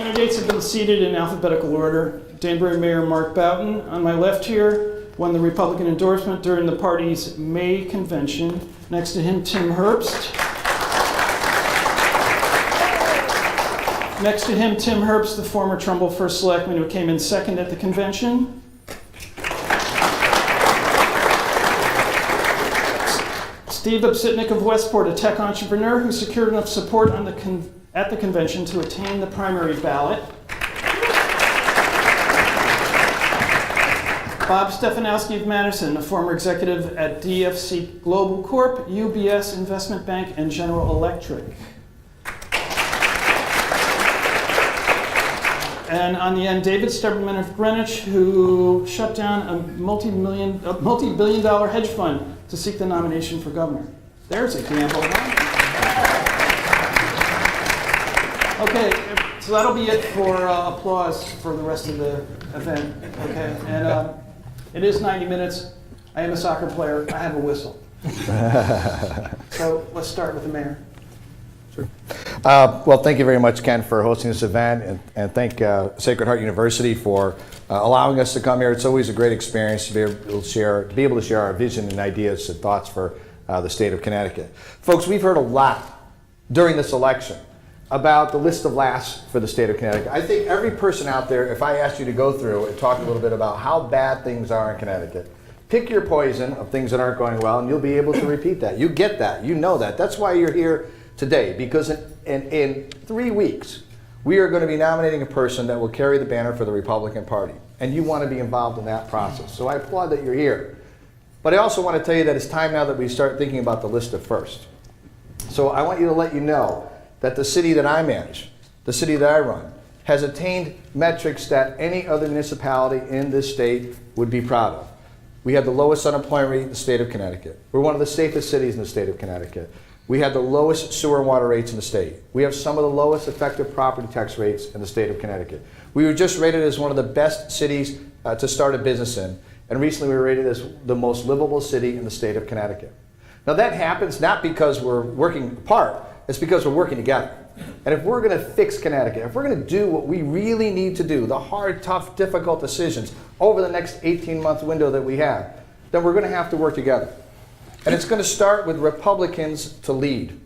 Candidates have been seated in alphabetical order. Danbury Mayor Mark Boughton, on my left here, won the Republican endorsement during the party's May convention. Next to him, Tim Herbst. Next to him, Tim Herbst, the former Trumbull First Selectman who came in second at the convention. Steve Obsitnik of Westport, a tech entrepreneur who secured enough support at the convention to attain the primary ballot. Bob Stefanowski of Madison, a former executive at DFC Global Corp., UBS Investment Bank, and General Electric. And on the end, David Stubberman of Greenwich, who shut down a multi-billion-dollar hedge fund to seek the nomination for governor. There's a gamble, huh? Okay, so that'll be it for applause for the rest of the event. Okay, and it is 90 minutes. I am a soccer player. I have a whistle. So let's start with the mayor. Sure. Well, thank you very much, Ken, for hosting this event, and thank Sacred Heart University for allowing us to come here. It's always a great experience to be able to share our vision and ideas and thoughts for the state of Connecticut. Folks, we've heard a lot during this election about the list of laughs for the state of Connecticut. I think every person out there, if I asked you to go through and talk a little bit about how bad things are in Connecticut, pick your poison of things that aren't going well, and you'll be able to repeat that. You get that. You know that. That's why you're here today, because in 3 weeks, we are going to be nominating a person that will carry the banner for the Republican Party, and you want to be involved in that process. So I applaud that you're here. But I also want to tell you that it's time now that we start thinking about the list of first. So I want you to let you know that the city that I manage, the city that I run, has attained metrics that any other municipality in this state would be proud of. We have the lowest unemployment rate in the state of Connecticut. We're one of the safest cities in the state of Connecticut. We have the lowest sewer and water rates in the state. We have some of the lowest effective property tax rates in the state of Connecticut. We were just rated as one of the best cities to start a business in, and recently we were rated as the most livable city in the state of Connecticut. Now that happens not because we're working apart, it's because we're working together. And if we're going to fix Connecticut, if we're going to do what we really need to do, the hard, tough, difficult decisions over the next 18-month window that we have, then we're going to have to work together. And it's going to start with Republicans to lead.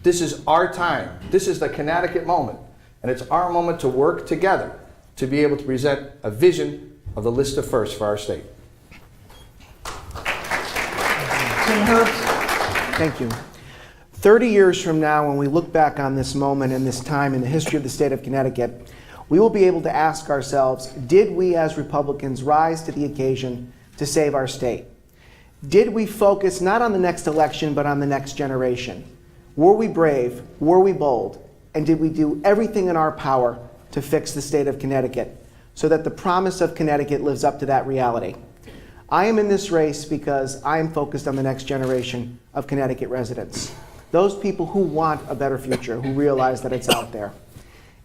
This is our time. This is the Connecticut moment. And it's our moment to work together to be able to present a vision of the list of firsts for our state. Tim Herbst. Thank you. 30 years from now, when we look back on this moment and this time in the history of the state of Connecticut, we will be able to ask ourselves, did we as Republicans rise to the occasion to save our state? Did we focus not on the next election, but on the next generation? Were we brave? Were we bold? And did we do everything in our power to fix the state of Connecticut so that the promise of Connecticut lives up to that reality? I am in this race because I am focused on the next generation of Connecticut residents. Those people who want a better future, who realize that it's out there.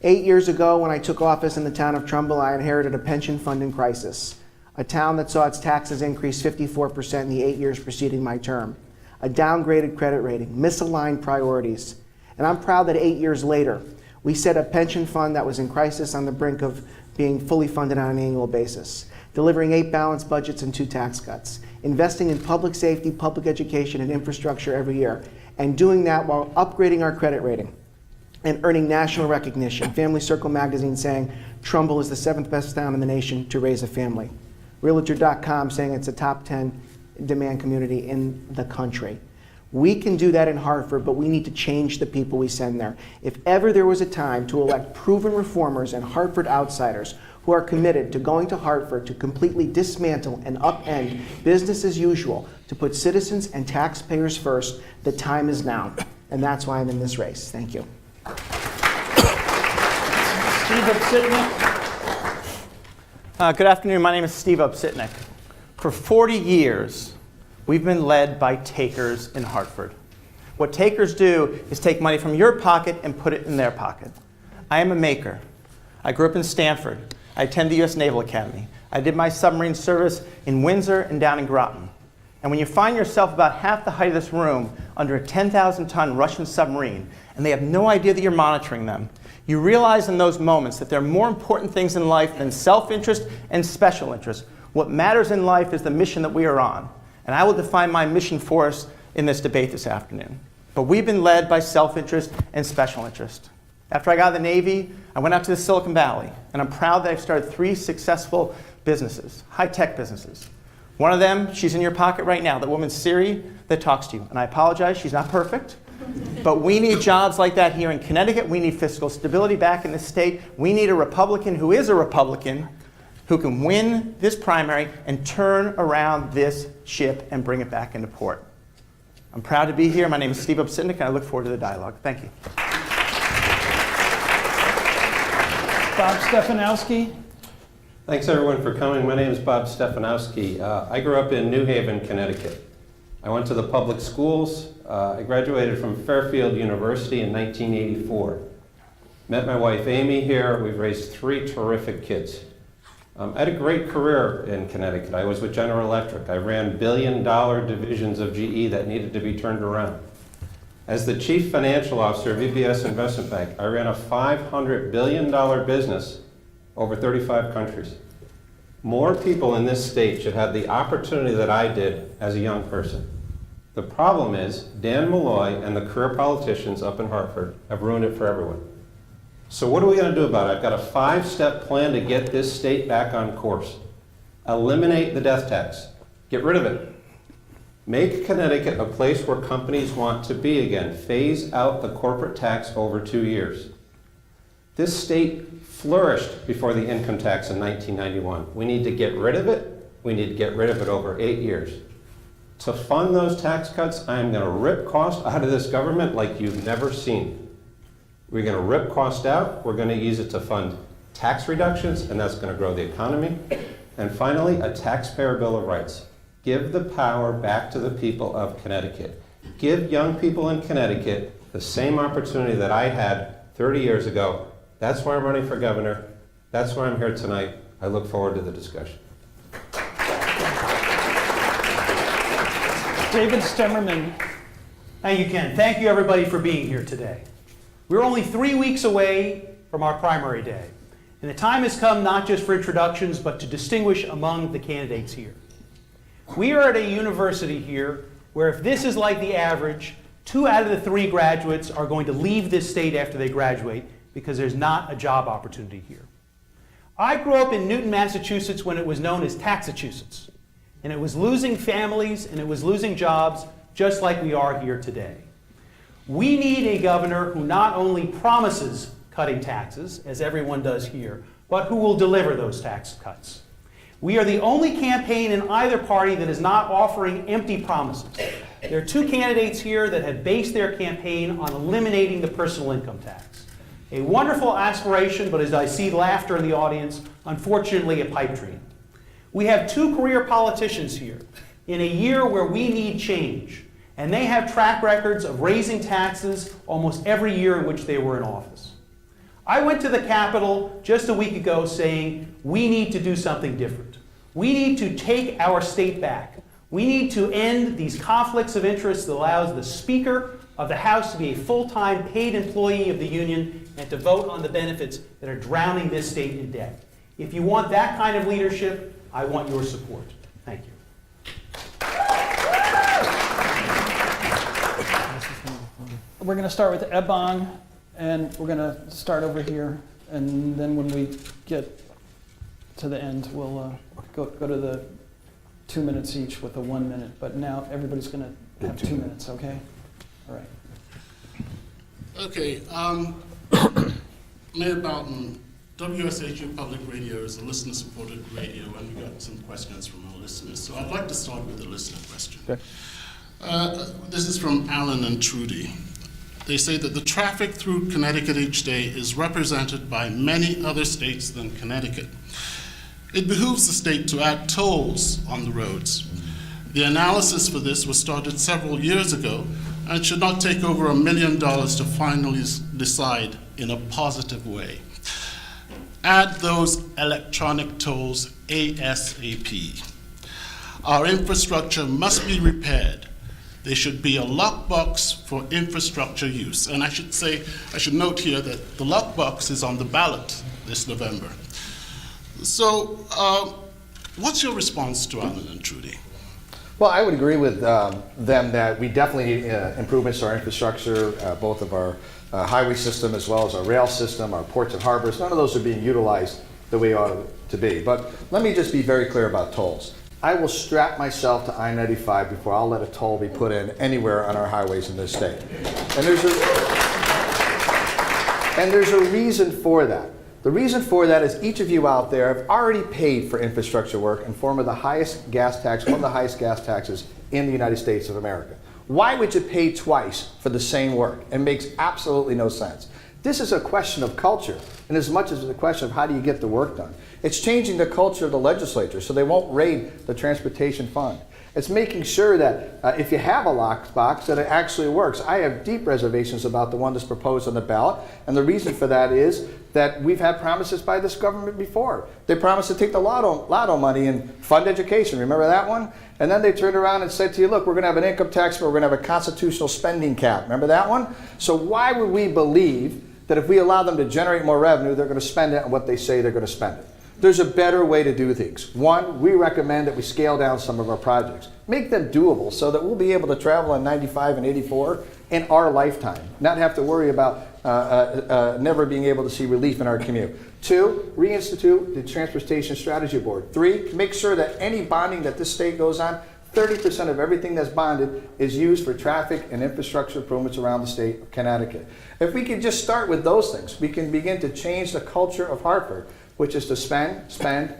8 years ago, when I took office in the town of Trumbull, I inherited a pension fund in crisis. A town that saw its taxes increase 54% in the 8 years preceding my term. A downgraded credit rating, misaligned priorities. And I'm proud that 8 years later, we set a pension fund that was in crisis on the brink of being fully funded on an annual basis, delivering 8 balanced budgets and 2 tax cuts, investing in public safety, public education, and infrastructure every year, and doing that while upgrading our credit rating and earning national recognition. Family Circle magazine saying Trumbull is the 7th best town in the nation to raise a family. Realtor.com saying it's a top 10 demand community in the country. We can do that in Hartford, but we need to change the people we send there. If ever there was a time to elect proven reformers and Hartford outsiders who are committed to going to Hartford to completely dismantle and upend business as usual, to put citizens and taxpayers first, the time is now. And that's why I'm in this race. Thank you. Steve Obsitnik. Good afternoon. My name is Steve Obsitnik. For 40 years, we've been led by takers in Hartford. What takers do is take money from your pocket and put it in their pocket. I am a maker. I grew up in Stamford. I attended the U.S. Naval Academy. I did my submarine service in Windsor and down in Groton. And when you find yourself about half the height of this room under a 10,000-ton Russian submarine, and they have no idea that you're monitoring them, You realize in those moments that there are more important things in life than self-interest and special interest. What matters in life is the mission that we are on. And I will define my mission for us in this debate this afternoon. But we've been led by self-interest and special interest. After I got out of the Navy, I went out to the Silicon Valley, and I'm proud that I've started 3 successful businesses, high-tech businesses. One of them, she's in your pocket right now, that woman Siri that talks to you. And I apologize, she's not perfect. But we need jobs like that here in Connecticut. We need fiscal stability back in the state. We need a Republican who is a Republican who can win this primary and turn around this ship and bring it back into port. I'm proud to be here. My name is Steve Obsitnik, and I look forward to the dialogue. Thank you. Bob Stefanowski. Thanks everyone for coming. My name is Bob Stefanowski. I grew up in New Haven, Connecticut. I went to the public schools. I graduated from Fairfield University in 1984. Met my wife Amy here. We've raised 3 terrific kids. I had a great career in Connecticut. I was with General Electric. I ran billion-dollar divisions of GE that needed to be turned around. As the chief financial officer of VBS Investment Bank, I ran a $500 billion business over 35 countries. More people in this state should have the opportunity that I did as a young person. The problem is Dan Malloy and the career politicians up in Hartford have ruined it for everyone. So what are we going to do about it? I've got a 5-step plan to get this state back on course. Eliminate the death tax. Get rid of it. Make Connecticut a place where companies want to be again. Phase out the corporate tax over 2 years. This state flourished before the income tax in 1991. We need to get rid of it. We need to get rid of it over 8 years. To fund those tax cuts, I am going to rip cost out of this government like you've never seen. We're going to rip cost out. We're going to use it to fund tax reductions, and that's going to grow the economy. And finally, a taxpayer bill of rights. Give the power back to the people of Connecticut. Give young people in Connecticut the same opportunity that I had 30 years ago. That's why I'm running for governor. That's why I'm here tonight. I look forward to the discussion. David Stemmerman. Thank you, Ken. Thank you, everybody, for being here today. We're only 3 weeks away from our primary day, and the time has come not just for introductions, but to distinguish among the candidates here. We are at a university here where, if this is like the average, 2 out of the 3 graduates are going to leave this state after they graduate because there's not a job opportunity here. I grew up in Newton, Massachusetts when it was known as Taxachusetts, and it was losing families and it was losing jobs just like we are here today. We need a governor who not only promises cutting taxes, as everyone does here, but who will deliver those tax cuts. We are the only campaign in either party that is not offering empty promises. There are 2 candidates here that have based their campaign on eliminating the personal income tax. A wonderful aspiration, but as I see laughter in the audience, unfortunately a pipe dream. We have 2 career politicians here in a year where we need change. And they have track records of raising taxes almost every year in which they were in office. I went to the Capitol just a week ago saying, we need to do something different. We need to take our state back. We need to end these conflicts of interest that allows the Speaker of the House to be a full-time paid employee of the union and to vote on the benefits that are drowning this state in debt. If you want that kind of leadership, I want your support. Thank you. We're going to start with Ebon, and we're going to start over here, and then when we get to the end, we'll go to the 2 minutes each with a 1 minute. But now everybody's going to have 2 minutes, okay? All right. Okay. Mayor Boughton, WSHU Public Radio is a listener-supported radio, and we got some questions from our listeners. So I'd like to start with a listener question. Okay. This is from Alan and Trudy. They say that the traffic through Connecticut each day is represented by many other states than Connecticut. It behooves the state to add tolls on the roads. The analysis for this was started several years ago, and it should not take over $1 million to finally decide in a positive way. Add those electronic tolls ASAP. Our infrastructure must be repaired. there should be a lockbox for infrastructure use. And I should note here that the lockbox is on the ballot this November. So, what's your response to Alan and Trudy? Well, I would agree with them that we definitely need improvements to our infrastructure, both of our highway system as well as our rail system, our ports and harbors. None of those are being utilized the way they ought to be. But let me just be very clear about tolls. I will strap myself to I-95 before I'll let a toll be put in anywhere on our highways in this state. And there's a reason for that. The reason for that is each of you out there have already paid for infrastructure work in form of the highest gas tax, one of the highest gas taxes in the United States of America. Why would you pay twice for the same work? It makes absolutely no sense. This is a question of culture, and as much as it's a question of how do you get the work done. It's changing the culture of the legislature so they won't raid the transportation fund. It's making sure that if you have a lockbox, that it actually works. I have deep reservations about the one that's proposed on the ballot, and the reason for that is that we've had promises by this government before. They promised to take the lotto money and fund education. Remember that one? And then they turned around and said to you, look, we're going to have an income tax, but we're going to have a constitutional spending cap. Remember that one? So why would we believe that if we allow them to generate more revenue, they're going to spend it on what they say they're going to spend it? There's a better way to do things. One, we recommend that we scale down some of our projects. Make them doable so that we'll be able to travel on 95 and 84 in our lifetime, not have to worry about never being able to see relief in our commute. Two, reinstitute the Transportation Strategy Board. Three, make sure that any bonding that this state goes on, 30% of everything that's bonded is used for traffic and infrastructure improvements around the state of Connecticut. If we can just start with those things, we can begin to change the culture of Hartford, which is to spend,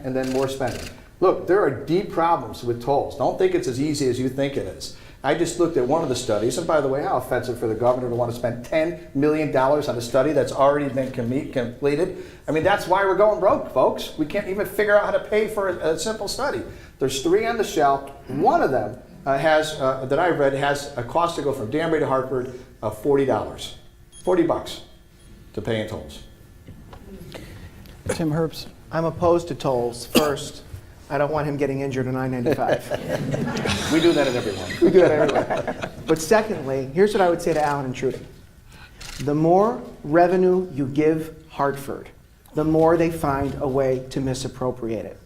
and then more spending. Look, there are deep problems with tolls. Don't think it's as easy as you think it is. I just looked at one of the studies, and by the way, how offensive for the governor to want to spend $10 million on a study that's already been completed. I mean, that's why we're going broke, folks. We can't even figure out how to pay for a simple study. There's 3 on the shelf. One of them that I've read has a cost to go from Danbury to Hartford of $40. $40 to pay in tolls. Tim Herbst. I'm opposed to tolls. First, I don't want him getting injured on I-95. We do that at everyone. We do that everywhere. But secondly, here's what I would say to Alan and Trudy. The more revenue you give Hartford, the more they find a way to misappropriate it.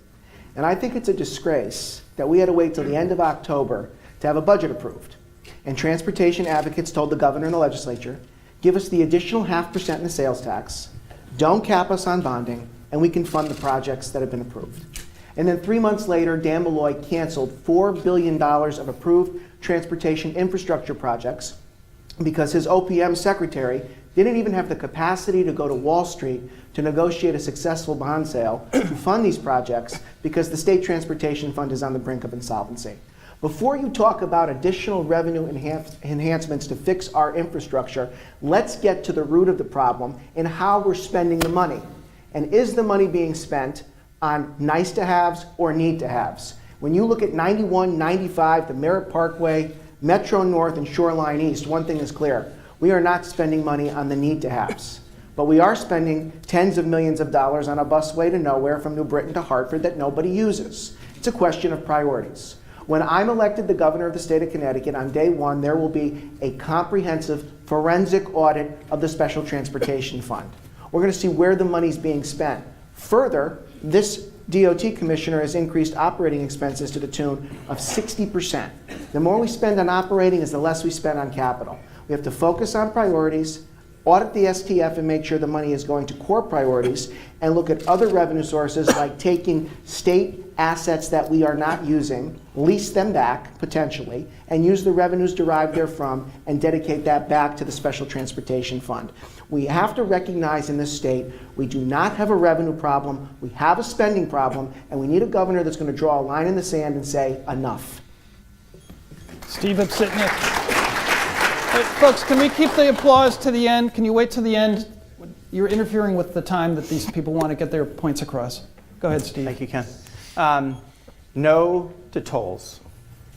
And I think it's a disgrace that we had to wait till the end of October to have a budget approved. And transportation advocates told the governor and the legislature, give us the additional 0.5% in the sales tax, don't cap us on bonding, and we can fund the projects that have been approved. And then 3 months later, Dan Malloy canceled $4 billion of approved transportation infrastructure projects because his OPM secretary didn't even have the capacity to go to Wall Street to negotiate a successful bond sale to fund these projects because the state transportation fund is on the brink of insolvency. Before you talk about additional revenue enhancements to fix our infrastructure, let's get to the root of the problem and how we're spending the money. And is the money being spent on nice-to-haves or need-to-haves? When you look at 91, 95, the Merritt Parkway, Metro North, and Shoreline East, one thing is clear. We are not spending money on the need-to-haves. But we are spending tens of millions of dollars on a busway to nowhere from New Britain to Hartford that nobody uses. It's a question of priorities. When I'm elected the governor of the state of Connecticut, on day one, there will be a comprehensive forensic audit of the Special Transportation Fund. We're going to see where the money's being spent. Further, this DOT commissioner has increased operating expenses to the tune of 60%. The more we spend on operating is the less we spend on capital. We have to focus on priorities, audit the STF and make sure the money is going to core priorities, and look at other revenue sources like taking state assets that we are not using, lease them back potentially, and use the revenues derived therefrom and dedicate that back to the Special Transportation Fund. We have to recognize in this state we do not have a revenue problem, we have a spending problem, and we need a governor that's going to draw a line in the sand and say enough. Steve Upsitnik. Hey, folks, can we keep the applause to the end? Can you wait to the end? You're interfering with the time that these people want to get their points across. Go ahead, Steve. Thank you, Ken. No to tolls.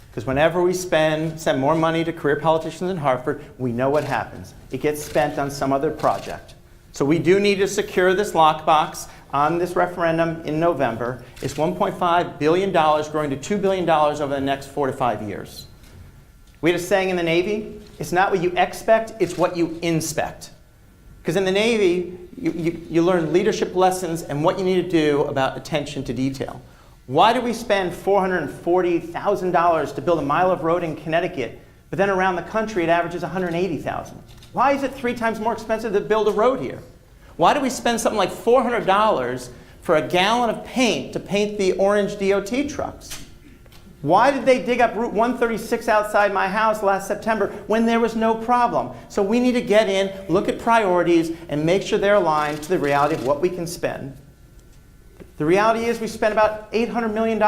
Because whenever we send more money to career politicians in Hartford, we know what happens. It gets spent on some other project. So we do need to secure this lockbox on this referendum in November. It's $1.5 billion growing to $2 billion over the next 4 to 5 years. We had a saying in the Navy, it's not what you expect, it's what you inspect. Because in the Navy, you learn leadership lessons and what you need to do about attention to detail. Why do we spend $440,000 to build a mile of road in Connecticut, but then around the country it averages $180,000? Why is it 3 times more expensive to build a road here? Why do we spend something like $400 for a gallon of paint to paint the orange DOT trucks? Why did they dig up Route 136 outside my house last September when there was no problem? So we need to get in, look at priorities, and make sure they're aligned to the reality of what we can spend. The reality is we spent about $800 million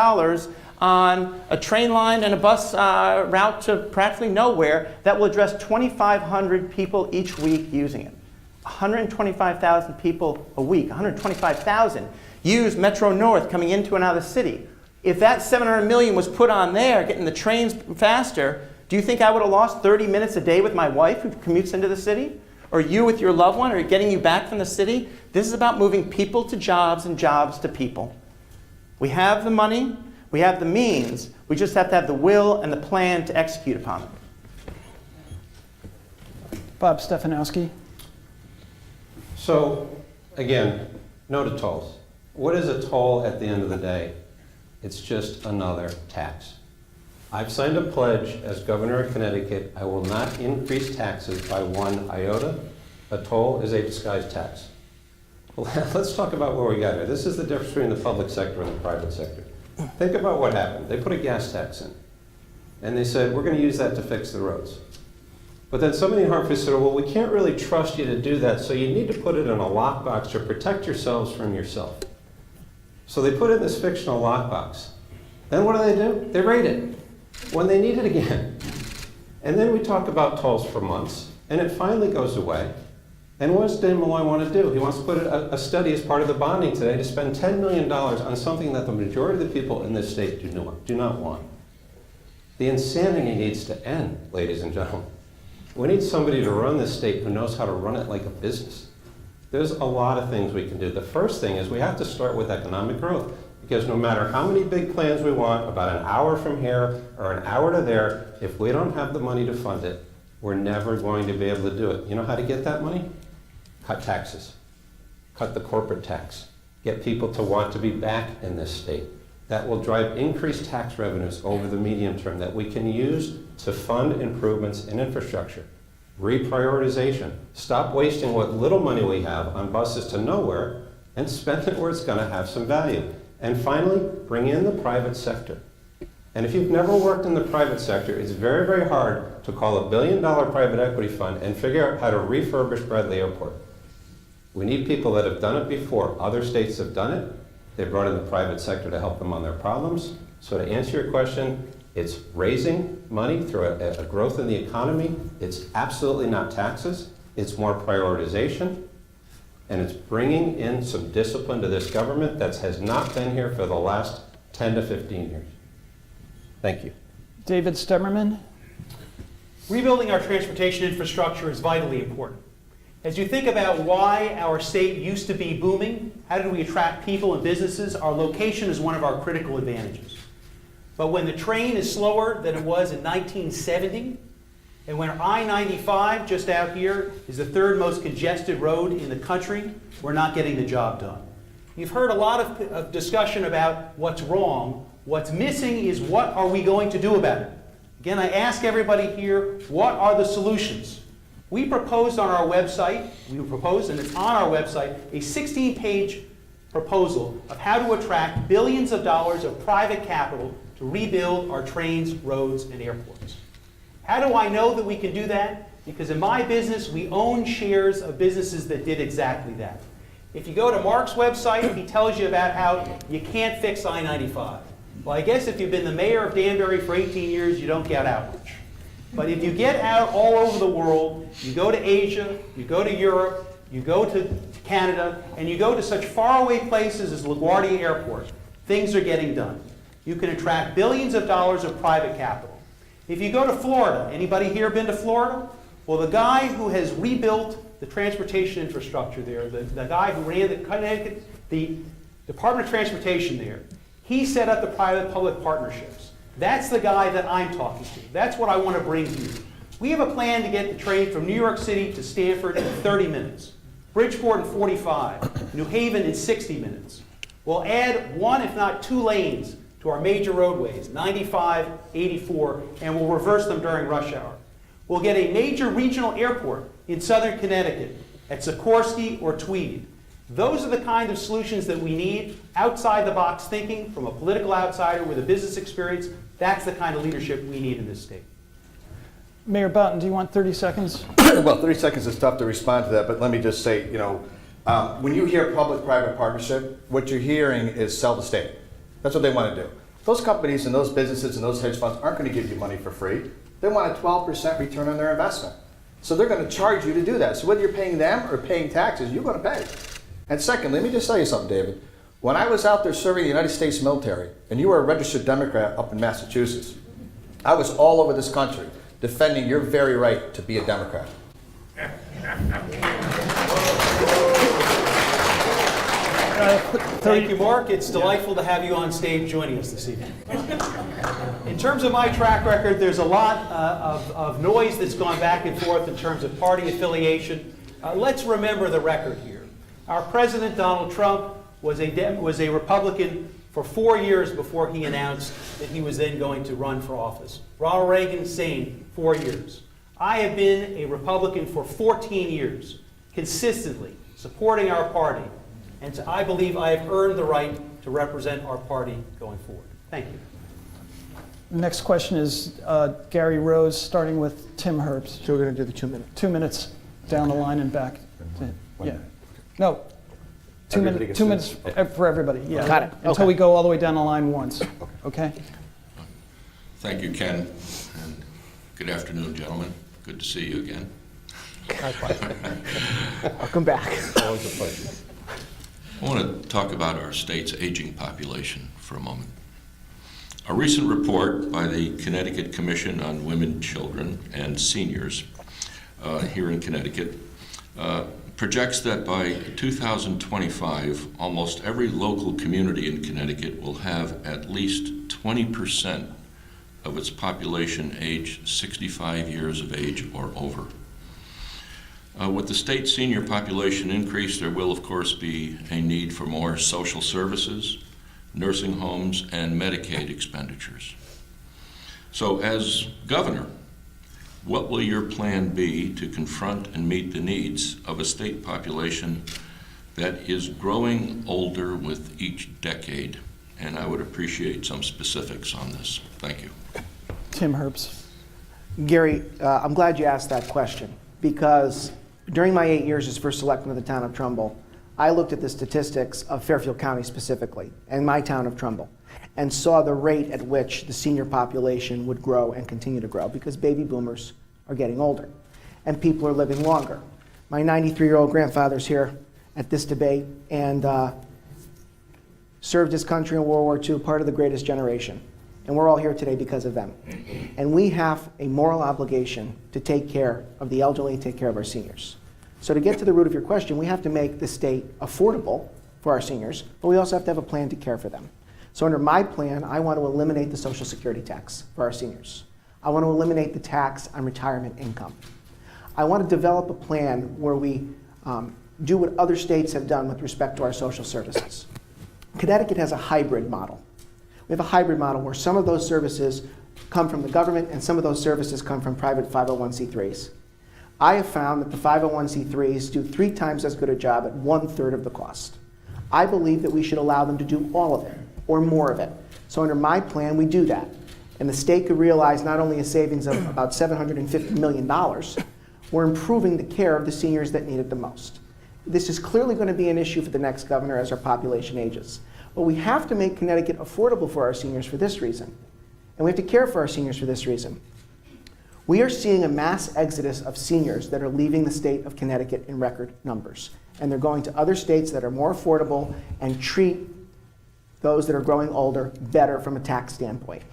on a train line and a bus route to practically nowhere that will address 2,500 people each week using it. 125,000 people a week, 125,000 use Metro North coming into and out of the city. If that $700 million was put on there, getting the trains faster, do you think I would have lost 30 minutes a day with my wife who commutes into the city? Or you with your loved one, or getting you back from the city? This is about moving people to jobs and jobs to people. We have the money, we have the means, we just have to have the will and the plan to execute upon it. Bob Stefanowski. So, again, no to tolls. What is a toll at the end of the day? It's just another tax. I've signed a pledge as governor of Connecticut. I will not increase taxes by 1 iota. A toll is a disguised tax. Well, let's talk about where we got here. This is the difference between the public sector and the private sector. Think about what happened. They put a gas tax in, and they said, we're going to use that to fix the roads. But then somebody in Hartford said, well, we can't really trust you to do that, so you need to put it in a lockbox to protect yourselves from yourself. So they put in this fictional lockbox. Then what do? They rate it when they need it again. And then we talk about tolls for months, and it finally goes away. And what does Dan Malloy want to do? He wants to put a study as part of the bonding today to spend $10 million on something that the majority of the people in this state do not want. The insanity needs to end, ladies and gentlemen. We need somebody to run this state who knows how to run it like a business. There's a lot of things we can do. The first thing is we have to start with economic growth, because no matter how many big plans we want, about an hour from here or an hour to there, if we don't have the money to fund it, we're never going to be able to do it. You know how to get that money? Cut taxes. Cut the corporate tax. Get people to want to be back in this state. That will drive increased tax revenues over the medium term that we can use to fund improvements in infrastructure. Reprioritization. Stop wasting what little money we have on buses to nowhere and spend it where it's going to have some value. And finally, bring in the private sector. And if you've never worked in the private sector, it's very, very hard to call $1 billion private equity fund and figure out how to refurbish Bradley Airport. We need people that have done it before. Other states have done it. They brought in the private sector to help them on their problems. So to answer your question, it's raising money through a growth in the economy. It's absolutely not taxes. It's more prioritization. And it's bringing in some discipline to this government that has not been here for the last 10 to 15 years. Thank you. David Stemmerman. Rebuilding our transportation infrastructure is vitally important. As you think about why our state used to be booming, how did we attract people and businesses, our location is one of our critical advantages. But when the train is slower than it was in 1970, and when I-95 just out here is the 3rd most congested road in the country, we're not getting the job done. You've heard a lot of discussion about what's wrong. What's missing is what are we going to do about it? Again, I ask everybody here, what are the solutions? We proposed on our website, and it's on our website, a 16-page proposal of how to attract billions of dollars of private capital to rebuild our trains, roads, and airports. How do I know that we can do that? Because in my business, we own shares of businesses that did exactly that. If you go to Mark's website, he tells you about how you can't fix I-95. Well, I guess if you've been the mayor of Danbury for 18 years, you don't get out much. But if you get out all over the world, you go to Asia, you go to Europe, you go to Canada, and you go to such faraway places as LaGuardia Airport, things are getting done. You can attract billions of dollars of private capital. If you go to Florida, anybody here been to Florida? Well, the guy who has rebuilt the transportation infrastructure there, the guy who ran the Department of Transportation there, he set up the private-public partnerships. That's the guy that I'm talking to. That's what I want to bring to you. We have a plan to get the train from New York City to Stanford in 30 minutes, Bridgeport in 45, New Haven in 60 minutes. We'll add 1, if not 2 lanes to our major roadways, 95, 84, and we'll reverse them during rush hour. We'll get a major regional airport in southern Connecticut at Sikorsky or Tweed. Those are the kind of solutions that we need, outside the box thinking from a political outsider with a business experience. That's the kind of leadership we need in this state. Mayor Boughton, do you want 30 seconds? Well, 30 seconds is tough to respond to that, but let me just say, when you hear public-private partnership, what you're hearing is sell the state. That's what they want to do. Those companies and those businesses and those hedge funds aren't going to give you money for free. They want a 12% return on their investment. So they're going to charge you to do that. So whether you're paying them or paying taxes, you're going to pay. And second, let me just tell you something, David. When I was out there serving the United States military, and you were a registered Democrat up in Massachusetts, I was all over this country defending your very right to be a Democrat. Thank you, Mark. It's delightful to have you on stage joining us this evening. In terms of my track record, there's a lot of noise that's gone back and forth in terms of party affiliation. Let's remember the record here. Our president, Donald Trump, was a Republican for 4 years before he announced that he was then going to run for office. Ronald Reagan, same, 4 years. I have been a Republican for 14 years, consistently supporting our party. And so I believe I have earned the right to represent our party going forward. Thank you. Next question is Gary Rose, starting with Tim Herbst. So we're going to do the 2 minutes. 2 minutes down the line and back. Yeah. No. 2 Everybody minutes. gets 2 minutes for everybody. Yeah. Got it. Until Okay. we go all the way down the line once. Okay. Thank you, Ken, and good afternoon, gentlemen. Good to see you again. Welcome back. Always a pleasure. I want to talk about our state's aging population for a moment. A recent report by the Connecticut Commission on Women, Children, and Seniors here in Connecticut projects that by 2025, almost every local community in Connecticut will have at least 20% of its population aged 65 years of age or over. With the state senior population increase, there will, of course, be a need for more social services, nursing homes, and Medicaid expenditures. So, as governor, what will your plan be to confront and meet the needs of a state population that is growing older with each decade? And I would appreciate some specifics on this. Thank you. Tim Herbst. Gary, I'm glad you asked that question, because during my 8 years as first selectman of the town of Trumbull, I looked at the statistics of Fairfield County specifically, and my town of Trumbull, and saw the rate at which the senior population would grow and continue to grow, because baby boomers are getting older, and people are living longer. My 93-year-old grandfather's here at this debate, and served his country in World War II, part of the greatest generation. And we're all here today because of them. And we have a moral obligation to take care of the elderly, take care of our seniors. So to get to the root of your question, we have to make the state affordable for our seniors, but we also have to have a plan to care for them. So under my plan, I want to eliminate the Social Security tax for our seniors. I want to eliminate the tax on retirement income. I want to develop a plan where we do what other states have done with respect to our social services. Connecticut has a hybrid model. We have a hybrid model where some of those services come from the government and some of those services come from private 501c3s. I have found that the 501c3s do 3 times as good a job at 1/3 of the cost. I believe that we should allow them to do all of it or more of it. So under my plan, we do that. And the state could realize not only a savings of about $750 million, we're improving the care of the seniors that need it the most. This is clearly going to be an issue for the next governor as our population ages. But we have to make Connecticut affordable for our seniors for this reason. And we have to care for our seniors for this reason. We are seeing a mass exodus of seniors that are leaving the state of Connecticut in record numbers. And they're going to other states that are more affordable and treat those that are growing older better from a tax standpoint.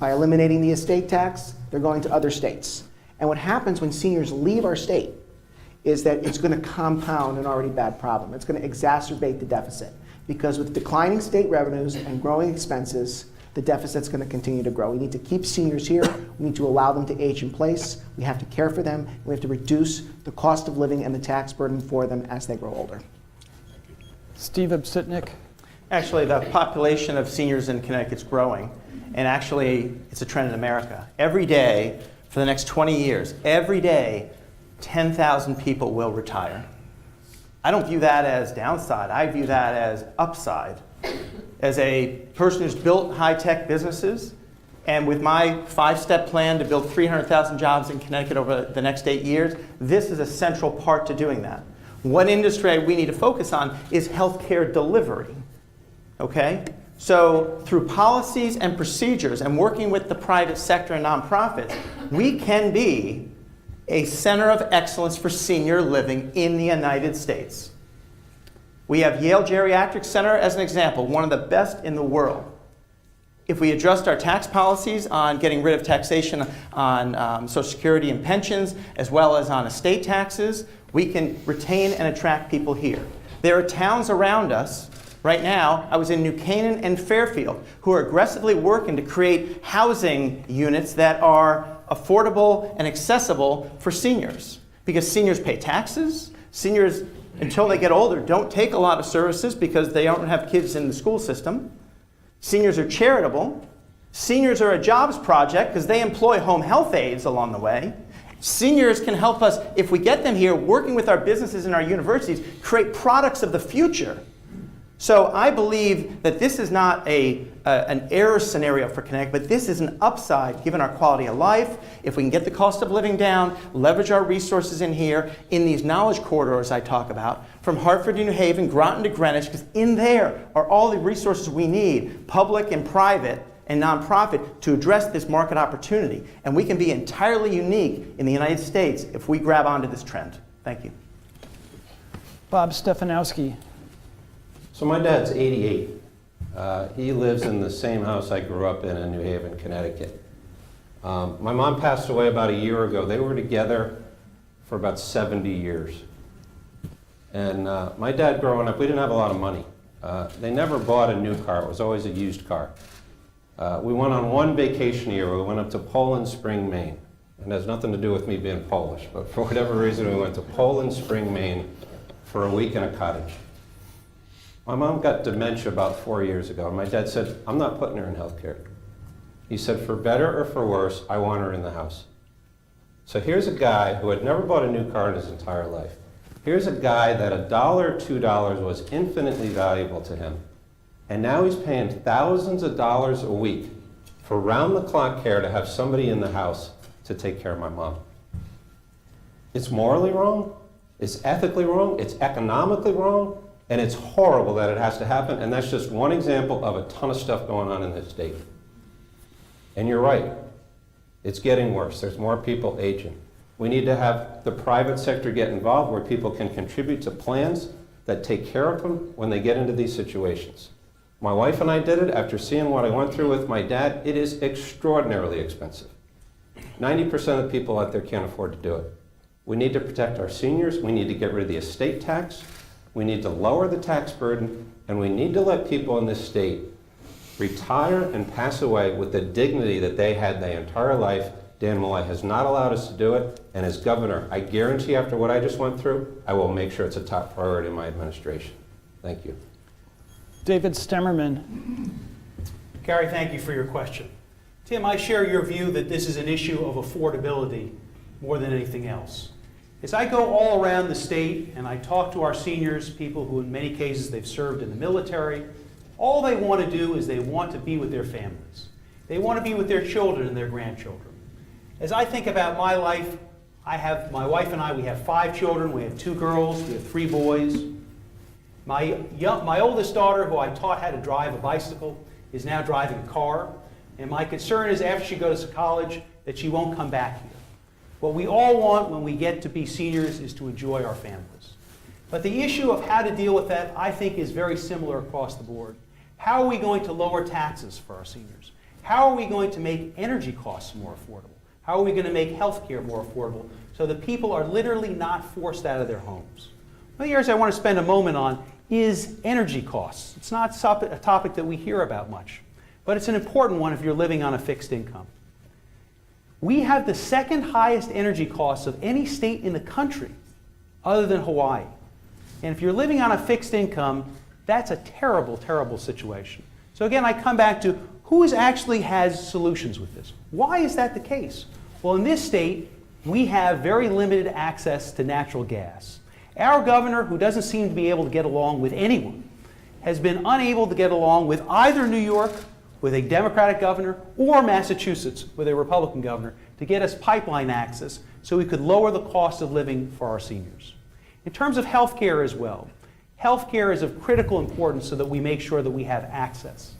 By eliminating the estate tax, they're going to other states. And what happens when seniors leave our state is that it's going to compound an already bad problem. It's going to exacerbate the deficit. Because with declining state revenues and growing expenses, the deficit's going to continue to grow. We need to keep seniors here. We need to allow them to age in place. We have to care for them. And we have to reduce the cost of living and the tax burden for them as they grow older. Steve Obsitnik. Actually, the population of seniors in Connecticut is growing, and actually, it's a trend in America. Every day, for the next 20 years, every day, 10,000 people will retire. I don't view that as downside. I view that as upside. As a person who's built high-tech businesses, and with my 5-step plan to build 300,000 jobs in Connecticut over the next 8 years, this is a central part to doing that. One industry we need to focus on is healthcare delivery. Okay? So through policies and procedures and working with the private sector and nonprofits, we can be a center of excellence for senior living in the United States. We have Yale Geriatric Center as an example, one of the best in the world. If we adjust our tax policies on getting rid of taxation on Social Security and pensions, as well as on estate taxes, we can retain and attract people here. There are towns around us. Right now, I was in New Canaan and Fairfield, who are aggressively working to create housing units that are affordable and accessible for seniors. Because seniors pay taxes. Seniors, until they get older, don't take a lot of services because they don't have kids in the school system. Seniors are charitable. Seniors are a jobs project because they employ home health aides along the way. Seniors can help us, if we get them here, working with our businesses and our universities, create products of the future. So I believe that this is not an error scenario for Connecticut, but this is an upside given our quality of life. If we can get the cost of living down, leverage our resources in here, in these knowledge corridors I talk about, from Hartford to New Haven, Groton to Greenwich, because in there are all the resources we need, public and private and nonprofit, to address this market opportunity. And we can be entirely unique in the United States if we grab onto this trend. Thank you. Bob Stefanowski. So my dad's 88. He lives in the same house I grew up in New Haven, Connecticut. My mom passed away about a year ago. They were together for about 70 years. And my dad growing up, we didn't have a lot of money. They never bought a new car. It was always a used car. We went on one vacation a year. We went up to Poland Spring, Maine. And it has nothing to do with me being Polish, but for whatever reason, we went to Poland Spring, Maine for a week in a cottage. My mom got dementia about 4 years ago, and my dad said, I'm not putting her in healthcare. He said, for better or for worse, I want her in the house. So here's a guy who had never bought a new car in his entire life. Here's a guy that $1 or $2 was infinitely valuable to him. And now he's paying thousands of dollars a week for round-the-clock care to have somebody in the house to take care of my mom. It's morally wrong, it's ethically wrong, it's economically wrong, and it's horrible that it has to happen, and that's just one example of a ton of stuff going on in this state. And you're right, it's getting worse. There's more people aging. We need to have the private sector get involved where people can contribute to plans that take care of them when they get into these situations. My wife and I did it after seeing what I went through with my dad. It is extraordinarily expensive. 90% of people out there can't afford to do it. We need to protect our seniors. We need to get rid of the estate tax. We need to lower the tax burden, and we need to let people in this state retire and pass away with the dignity that they had their entire life. Dan Malloy has not allowed us to do it, and as governor, I guarantee after what I just went through, I will make sure it's a top priority in my administration. Thank you. David Stemmerman. Gary, thank you for your question. Tim, I share your view that this is an issue of affordability more than anything else. As I go all around the state and I talk to our seniors, people who in many cases they've served in the military, all they want to do is they want to be with their families. They want to be with their children and their grandchildren. As I think about my life, my wife and I, we have 5 children. We have 2 girls, we have 3 boys. My oldest daughter, who I taught how to drive a bicycle, is now driving a car. And my concern is after she goes to college that she won't come back here. What we all want when we get to be seniors is to enjoy our families. But the issue of how to deal with that, I think, is very similar across the board. How are we going to lower taxes for our seniors? How are we going to make energy costs more affordable? How are we going to make health care more affordable so that people are literally not forced out of their homes? One of the areas I want to spend a moment on is energy costs. It's not a topic that we hear about much. but it's an important one if you're living on a fixed income. We have the second highest energy costs of any state in the country other than Hawaii. And if you're living on a fixed income, that's a terrible, terrible situation. So again, I come back to who actually has solutions with this? Why is that the case? Well, in this state, we have very limited access to natural gas. Our governor, who doesn't seem to be able to get along with anyone, has been unable to get along with either New York, with a Democratic governor, or Massachusetts, with a Republican governor, to get us pipeline access so we could lower the cost of living for our seniors. In terms of health care as well, health care is of critical importance so that we make sure that we have access.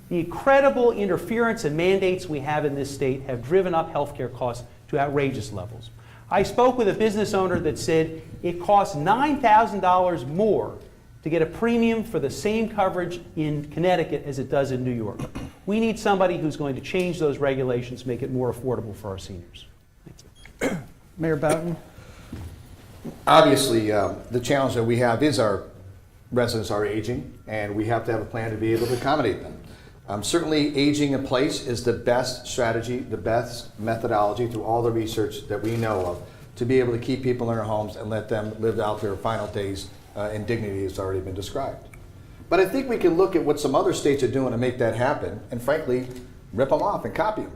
The incredible interference and mandates we have in this state have driven up health care costs to outrageous levels. I spoke with a business owner that said it costs $9,000 more to get a premium for the same coverage in Connecticut as it does in New York. We need somebody who's going to change those regulations, make it more affordable for our seniors. Mayor Boughton? Obviously, the challenge that we have is our residents are aging, and we have to have a plan to be able to accommodate them. Certainly, aging in place is the best strategy, the best methodology through all the research that we know of to be able to keep people in their homes and let them live out their final days in dignity, as already been described. But I think we can look at what some other states are doing to make that happen and, frankly, rip them off and copy them.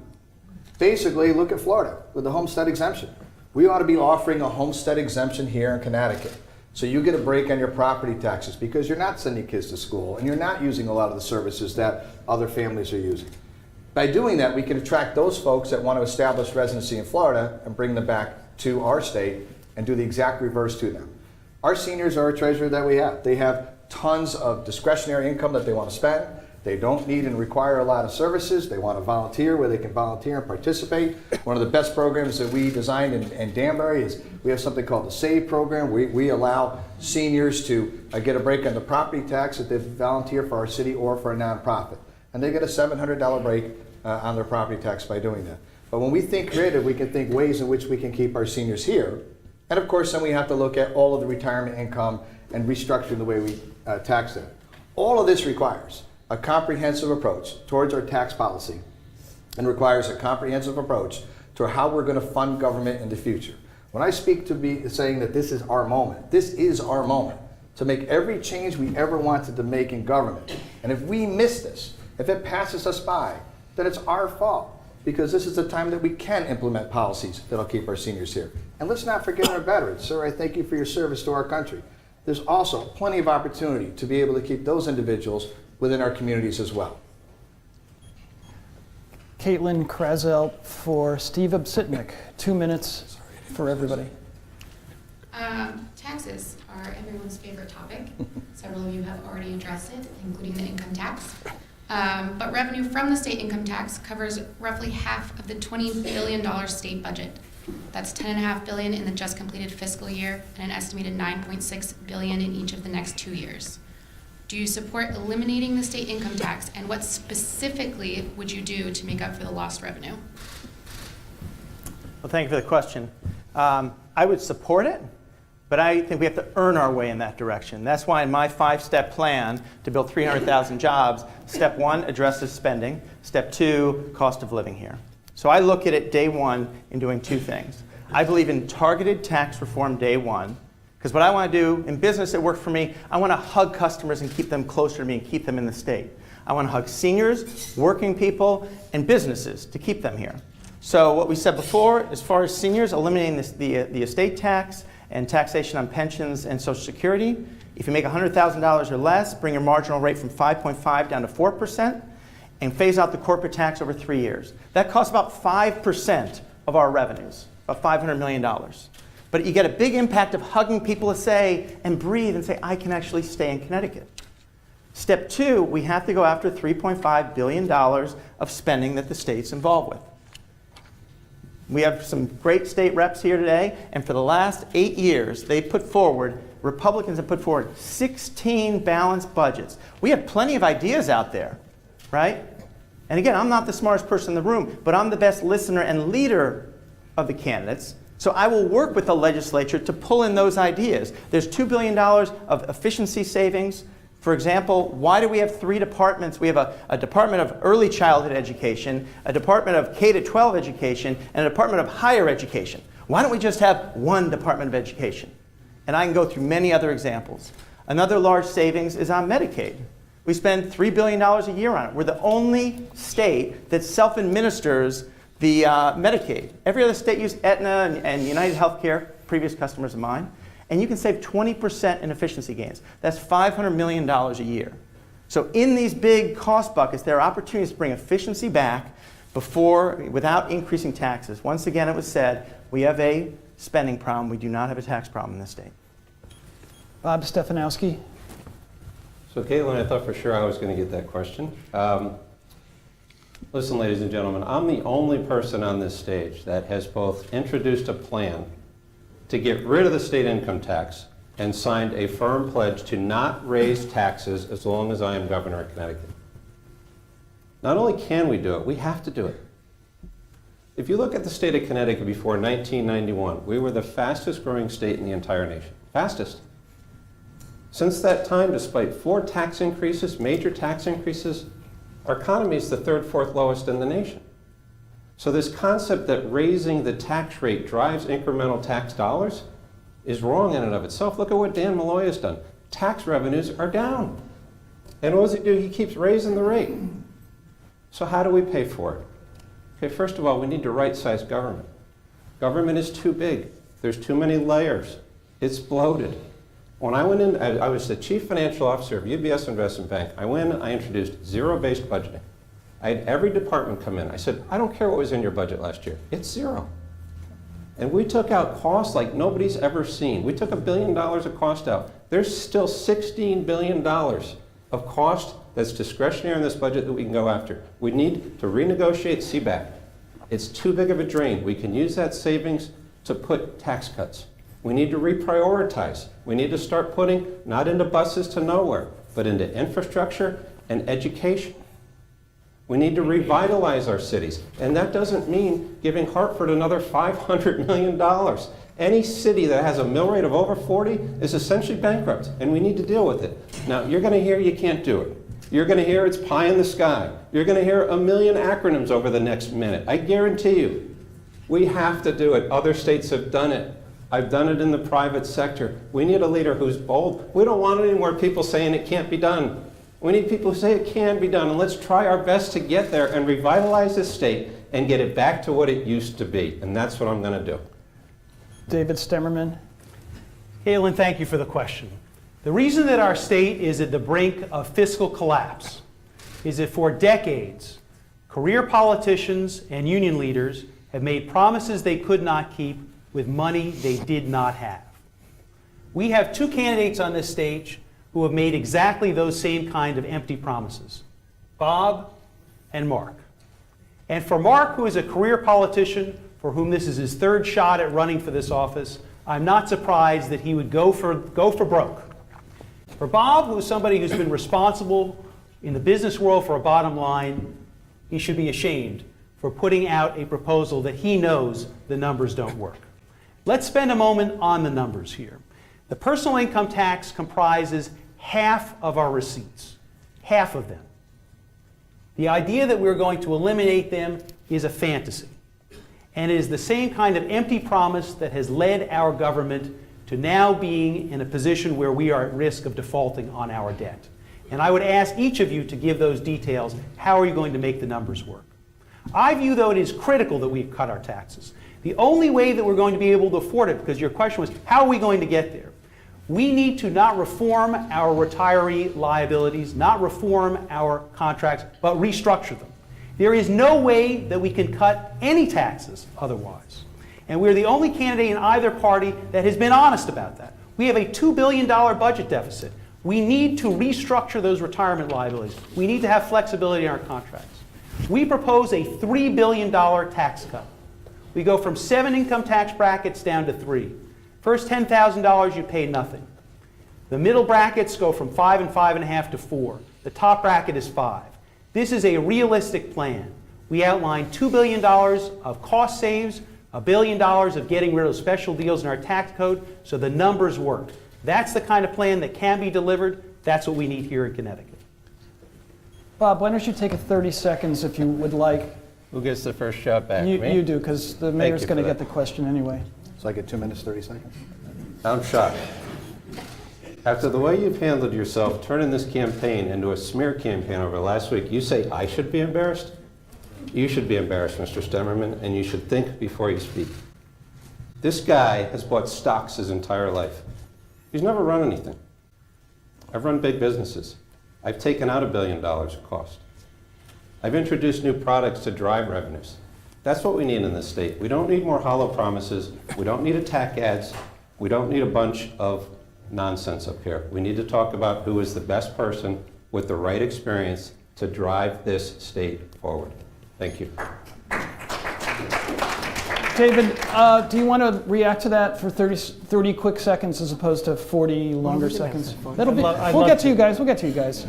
Basically, look at Florida with the homestead exemption. We ought to be offering a homestead exemption here in Connecticut. So you get a break on your property taxes because you're not sending kids to school and you're not using a lot of the services that other families are using. By doing that, we can attract those folks that want to establish residency in Florida and bring them back to our state and do the exact reverse to them. Our seniors are a treasure that we have. They have tons of discretionary income that they want to spend. They don't need and require a lot of services. They want to volunteer where they can volunteer and participate. One of the best programs that we designed in Danbury is we have something called the SAVE program. We allow seniors to get a break on the property tax if they volunteer for our city or for a nonprofit. And they get a $700 break on their property tax by doing that. But when we think creative, we can think ways in which we can keep our seniors here. And of course, then we have to look at all of the retirement income and restructuring the way we tax them. All of this requires a comprehensive approach towards our tax policy and requires a comprehensive approach to how we're going to fund government in the future. When I speak to be saying that this is our moment to make every change we ever wanted to make in government. And if we miss this, if it passes us by, then it's our fault, because this is the time that we can implement policies that'll keep our seniors here. And let's not forget our veterans. Sir, I thank you for your service to our country. There's also plenty of opportunity to be able to keep those individuals within our communities as well. Caitlin Krazel for Steve Obsitnik. 2 minutes for everybody. Taxes are everyone's favorite topic. Several of you have already addressed it, including the income tax. But revenue from the state income tax covers roughly half of the $20 billion state budget. That's $10.5 billion in the just completed fiscal year and an estimated $9.6 billion in each of the next 2 years. Do you support eliminating the state income tax, and what specifically would you do to make up for the lost revenue? Well, thank you for the question. I would support it, but I think we have to earn our way in that direction. That's why in my 5-step plan to build 300,000 jobs, step 1 addresses spending, step 2 cost of living here. So I look at it day 1 in doing 2 things. I believe in targeted tax reform day 1, because what I want to do in business that works for me, I want to hug customers and keep them closer to me and keep them in the state. I want to hug seniors, working people, and businesses to keep them here. So what we said before, as far as seniors, eliminating the estate tax and taxation on pensions and Social Security. If you make $100,000 or less, bring your marginal rate from 5.5 down to 4%, and phase out the corporate tax over 3 years. That costs about 5% of our revenues, about $500 million. But you get a big impact of hugging people to say, and breathe and say, I can actually stay in Connecticut. Step 2, we have to go after $3.5 billion of spending that the state's involved with. We have some great state reps here today, and for the last 8 years, Republicans have put forward 16 balanced budgets. We have plenty of ideas out there, right? And again, I'm not the smartest person in the room, but I'm the best listener and leader of the candidates. So I will work with the legislature to pull in those ideas. There's $2 billion of efficiency savings, For example, why do we have 3 departments? We have a Department of Early Childhood Education, a Department of K-12 Education, and a Department of Higher Education. Why don't we just have one Department of Education? And I can go through many other examples. Another large savings is on Medicaid. We spend $3 billion a year on it. We're the only state that self-administers the Medicaid. Every other state uses Aetna and United Healthcare, previous customers of mine. And you can save 20% in efficiency gains. That's $500 million a year. So in these big cost buckets, there are opportunities to bring efficiency back without increasing taxes. Once again, it was said, we have a spending problem. We do not have a tax problem in this state. Bob Stefanowski. So Caitlin, I thought for sure I was going to get that question. Listen, ladies and gentlemen, I'm the only person on this stage that has both introduced a plan to get rid of the state income tax and signed a firm pledge to not raise taxes as long as I am governor of Connecticut. Not only can we do it, we have to do it. If you look at the state of Connecticut before 1991, we were the fastest growing state in the entire nation. Fastest. Since that time, despite 4 tax increases, major tax increases, our economy is the 3rd, 4th lowest in the nation. So this concept that raising the tax rate drives incremental tax dollars is wrong in and of itself. Look at what Dan Malloy has done. Tax revenues are down. And what does he do? He keeps raising the rate. So how do we pay for it? Okay, first of all, we need to right-size government. Government is too big. There's too many layers. It's bloated. When I went in, I was the chief financial officer of UBS Investment Bank. I introduced zero-based budgeting. I had every department come in. I said, I don't care what was in your budget last year. It's zero. And we took out costs like nobody's ever seen. We took $1 billion of cost out. There's still $16 billion of cost that's discretionary in this budget that we can go after. We need to renegotiate CBAC. It's too big of a drain. We can use that savings to put tax cuts. We need to reprioritize. We need to start putting, not into buses to nowhere, but into infrastructure and education. We need to revitalize our cities. And that doesn't mean giving Hartford another $500 million. Any city that has a mill rate of over 40 is essentially bankrupt, and we need to deal with it. Now, you're going to hear you can't do it. You're going to hear it's pie in the sky. You're going to hear a million acronyms over the next minute. I guarantee you, we have to do it. Other states have done it. I've done it in the private sector. We need a leader who's bold. We don't want any more people saying it can't be done. We need people who say it can be done, and let's try our best to get there and revitalize this state and get it back to what it used to be. And that's what I'm going to do. David Stemmerman. Caitlin, thank you for the question. The reason that our state is at the brink of fiscal collapse is that for decades, career politicians and union leaders have made promises they could not keep with money they did not have. We have 2 candidates on this stage who have made exactly those same kind of empty promises, Bob and Mark. And for Mark, who is a career politician for whom this is his 3rd shot at running for this office, I'm not surprised that he would go for broke. For Bob, who is somebody who's been responsible in the business world for a bottom line, he should be ashamed for putting out a proposal that he knows the numbers don't work. Let's spend a moment on the numbers here. The personal income tax comprises half of our receipts, half of them. The idea that we're going to eliminate them is a fantasy. And it is the same kind of empty promise that has led our government to now being in a position where we are at risk of defaulting on our debt. And I would ask each of you to give those details. How are you going to make the numbers work? I view, though, it is critical that we cut our taxes. The only way that we're going to be able to afford it, because your question was, how are we going to get there? We need to not reform our retiree liabilities, not reform our contracts, but restructure them. There is no way that we can cut any taxes otherwise. And we're the only candidate in either party that has been honest about that. We have a $2 billion budget deficit. We need to restructure those retirement liabilities. We need to have flexibility in our contracts. We propose a $3 billion tax cut. We go from 7 income tax brackets down to 3. First $10,000, you pay nothing. The middle brackets go from 5 and 5.5 to 4. The top bracket is 5. This is a realistic plan. We outline $2 billion of cost saves, $1 billion of getting rid of special deals in our tax code, so the numbers work. That's the kind of plan that can be delivered. That's what we need here in Connecticut. Bob, why don't you take 30 seconds if you would like? Who gets the first shot back? You, Me? you do, because the mayor's you going to for get that. the question anyway. So I get 2 minutes, 30 seconds? I'm shocked. After the way you've handled yourself, turning this campaign into a smear campaign over last week, you say I should be embarrassed? You should be embarrassed, Mr. Stemmerman, and you should think before you speak. This guy has bought stocks his entire life. He's never run anything. I've run big businesses. I've taken out $1 billion of cost. I've introduced new products to drive revenues. That's what we need in this state. We don't need more hollow promises. We don't need attack ads. We don't need a bunch of nonsense up here. We need to talk about who is the best person with the right experience to drive this state forward. Thank you. David, do you want to react to that for 30 quick seconds as opposed to 40 longer seconds? That'll be. We'll get to you guys. We'll get to you guys.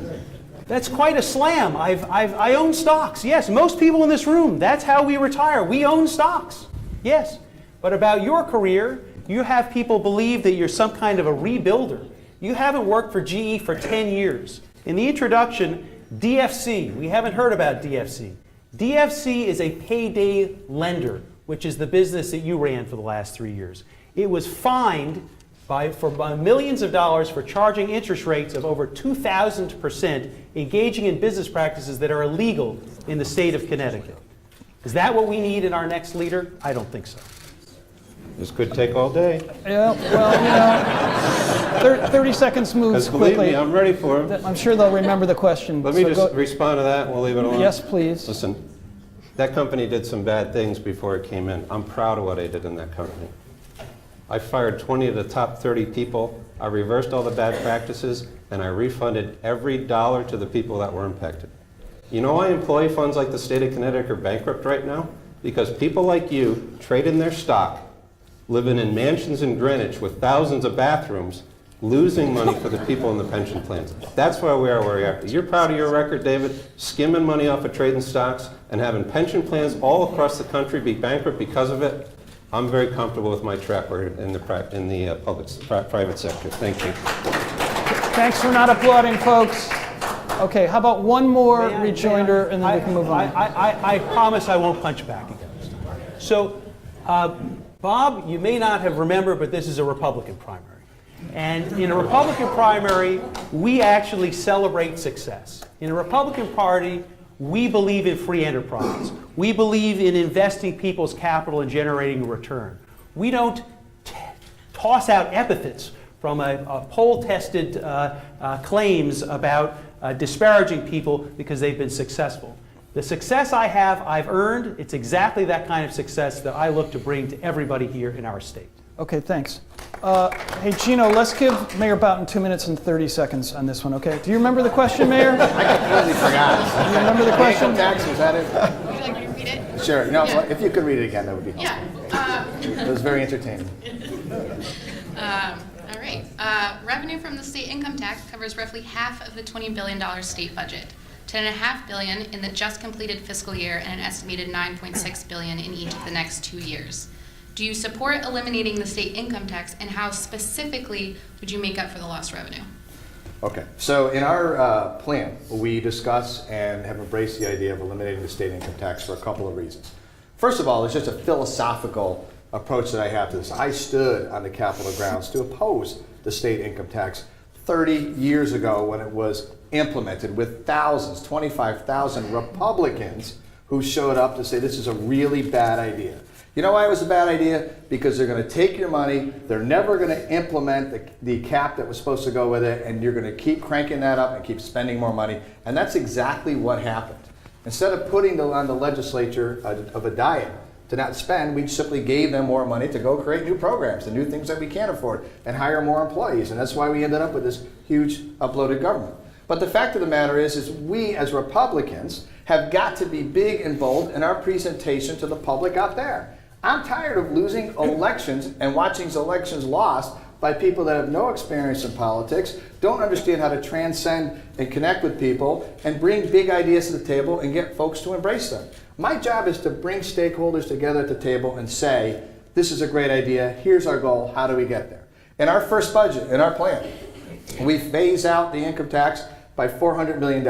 That's quite a slam. I own stocks. Yes, most people in this room, that's how we retire. We own stocks. Yes. But about your career, you have people believe that you're some kind of a rebuilder. You haven't worked for GE for 10 years. In the introduction, DFC, we haven't heard about DFC. DFC is a payday lender, which is the business that you ran for the last 3 years. It was fined by millions of dollars for charging interest rates of over 2,000%, engaging in business practices that are illegal in the state of Connecticut. Is that what we need in our next leader? I don't think so. This could take all day. Yeah, well, you know, 30 seconds moves Because believe quickly. me, I'm ready for him. I'm sure they'll remember the question. Let me so just go- respond to that and we'll leave it alone. Yes, please. Listen, that company did some bad things before it came in. I'm proud of what I did in that company. I fired 20 of the top 30 people. I reversed all the bad practices, and I refunded every dollar to the people that were impacted. You know why employee funds like the state of Connecticut are bankrupt right now? Because people like you trade in their stock, living in mansions in Greenwich with thousands of bathrooms, losing money for the people in the pension plans. That's why we are where we are. You're proud of your record, David, skimming money off of trading stocks and having pension plans all across the country be bankrupt because of it. I'm very comfortable with my track record in the private sector. Thank you. Thanks for not applauding, folks. Okay, how about one more rejoinder and then we can move on. I promise I won't punch back again this time. So, Bob, you may not have remembered, but this is a Republican primary. And in a Republican primary, we actually celebrate success. In a Republican Party, we believe in free enterprise. We believe in investing people's capital and generating a return. We don't toss out epithets from a poll-tested claims about disparaging people because they've been successful. The success I have, I've earned. It's exactly that kind of success that I look to bring to everybody here in our state. Okay, thanks. Hey, Gino, let's give Mayor Boughton 2 minutes and 30 seconds on this one, okay? Do you remember the question, Mayor? I completely forgot. Do you remember the question? Income tax, was that it? Would you like me to repeat it? Sure. No, Yeah. if you could read it again, that would be helpful. Yeah. It was very entertaining. All right. Revenue from the state income tax covers roughly half of the $20 billion state budget, $10.5 billion in the just completed fiscal year, and an estimated $9.6 billion in each of the next 2 years. Do you support eliminating the state income tax, and how specifically would you make up for the lost revenue? Okay, so in our plan, we discuss and have embraced the idea of eliminating the state income tax for a couple of reasons. First of all, it's just a philosophical approach that I have to this. I stood on the Capitol grounds to oppose the state income tax 30 years ago when it was implemented with thousands, 25,000 Republicans who showed up to say this is a really bad idea. You know why it was a bad idea? Because they're going to take your money, they're never going to implement the cap that was supposed to go with it, and you're going to keep cranking that up and keep spending more money. And that's exactly what happened. Instead of putting on the legislature of a diet to not spend, we simply gave them more money to go create new programs and new things that we can't afford and hire more employees. And that's why we ended up with this huge uploaded government. But the fact of the matter is we as Republicans have got to be big and bold in our presentation to the public out there. I'm tired of losing elections and watching elections lost by people that have no experience in politics, don't understand how to transcend and connect with people, and bring big ideas to the table and get folks to embrace them. My job is to bring stakeholders together at the table and say, this is a great idea, here's our goal, how do we get there? In our first budget, in our plan, We phase out the income tax by $400 million.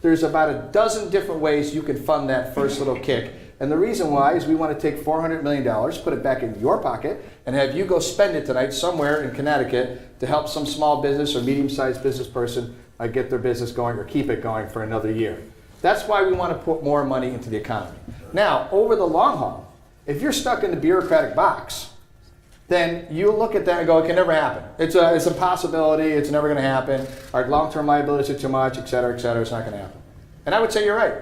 There's about a dozen different ways you can fund that first little kick. And the reason why is we want to take $400 million, put it back in your pocket, and have you go spend it tonight somewhere in Connecticut to help some small business or medium-sized business person get their business going or keep it going for another year. That's why we want to put more money into the economy. Now, over the long haul, if you're stuck in the bureaucratic box, then you look at that and go, it can never happen. It's a possibility, it's never going to happen. Our long-term liabilities are too much, et cetera, it's not going to happen. And I would say you're right.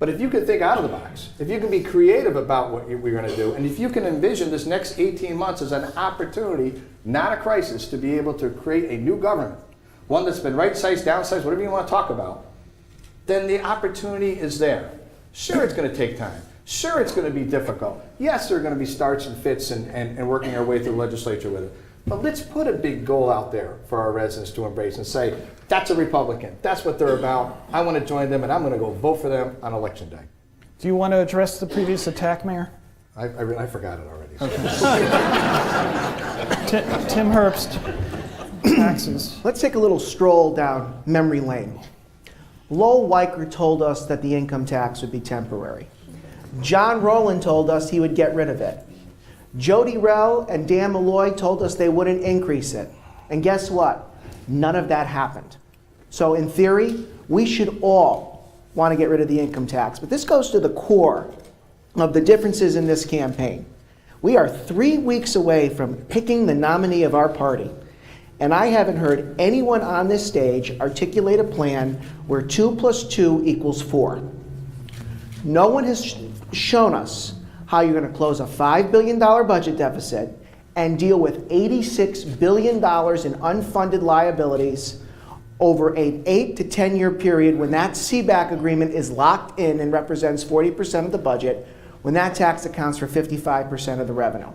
But if you can think out of the box, if you can be creative about what we're going to do, and if you can envision this next 18 months as an opportunity, not a crisis, to be able to create a new government, one that's been right-sized, downsized, whatever you want to talk about, then the opportunity is there. Sure, it's going to take time. Sure, it's going to be difficult. Yes, there are going to be starts and fits and working our way through the legislature with it. But let's put a big goal out there for our residents to embrace and say, that's a Republican. That's what they're about. I want to join them, and I'm going to go vote for them on Election Day. Do you want to address the previous attack, Mayor? I forgot it already. Okay. Tim Herbst, taxes. Let's take a little stroll down memory lane. Lowell Weicker told us that the income tax would be temporary. John Rowland told us he would get rid of it. Jody Rell and Dan Malloy told us they wouldn't increase it. And guess what? None of that happened. So in theory, we should all want to get rid of the income tax. But this goes to the core of the differences in this campaign. We are 3 weeks away from picking the nominee of our party. And I haven't heard anyone on this stage articulate a plan where 2 + 2 = 4. No one has shown us how you're going to close a $5 billion budget deficit and deal with $86 billion in unfunded liabilities over an 8 to 10 year period when that CBAC agreement is locked in and represents 40% of the budget, when that tax accounts for 55% of the revenue.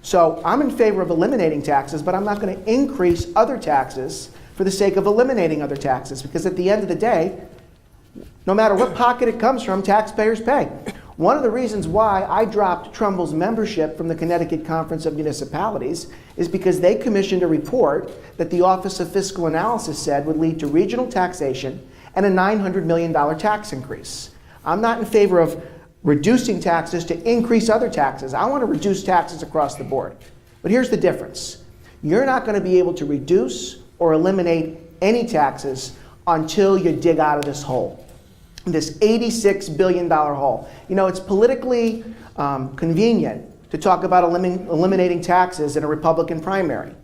So I'm in favor of eliminating taxes, but I'm not going to increase other taxes for the sake of eliminating other taxes, because at the end of the day, no matter what pocket it comes from, taxpayers pay. One of the reasons why I dropped Trumbull's membership from the Connecticut Conference of Municipalities is because they commissioned a report that the Office of Fiscal Analysis said would lead to regional taxation and a $900 million tax increase. I'm not in favor of reducing taxes to increase other taxes. I want to reduce taxes across the board. But here's the difference. You're not going to be able to reduce or eliminate any taxes until you dig out of this hole. This $86 billion hole. You know, it's politically convenient to talk about eliminating taxes in a Republican primary.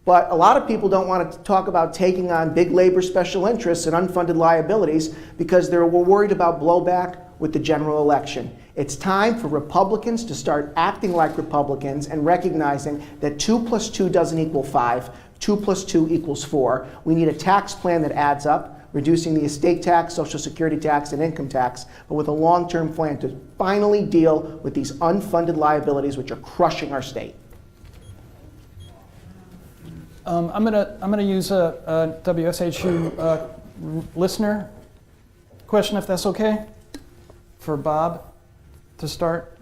But a lot of people don't want to talk about taking on big labor special interests and unfunded liabilities because they're worried about blowback with the general election. It's time for Republicans to start acting like Republicans and recognizing that 2 + 2 doesn't = 5, 2 + 2 = 4. We need a tax plan that adds up, reducing the estate tax, Social Security tax, and income tax, but with a long-term plan to finally deal with these unfunded liabilities which are crushing our state. I'm gonna use a WSHU listener question, if that's okay, for Bob to start.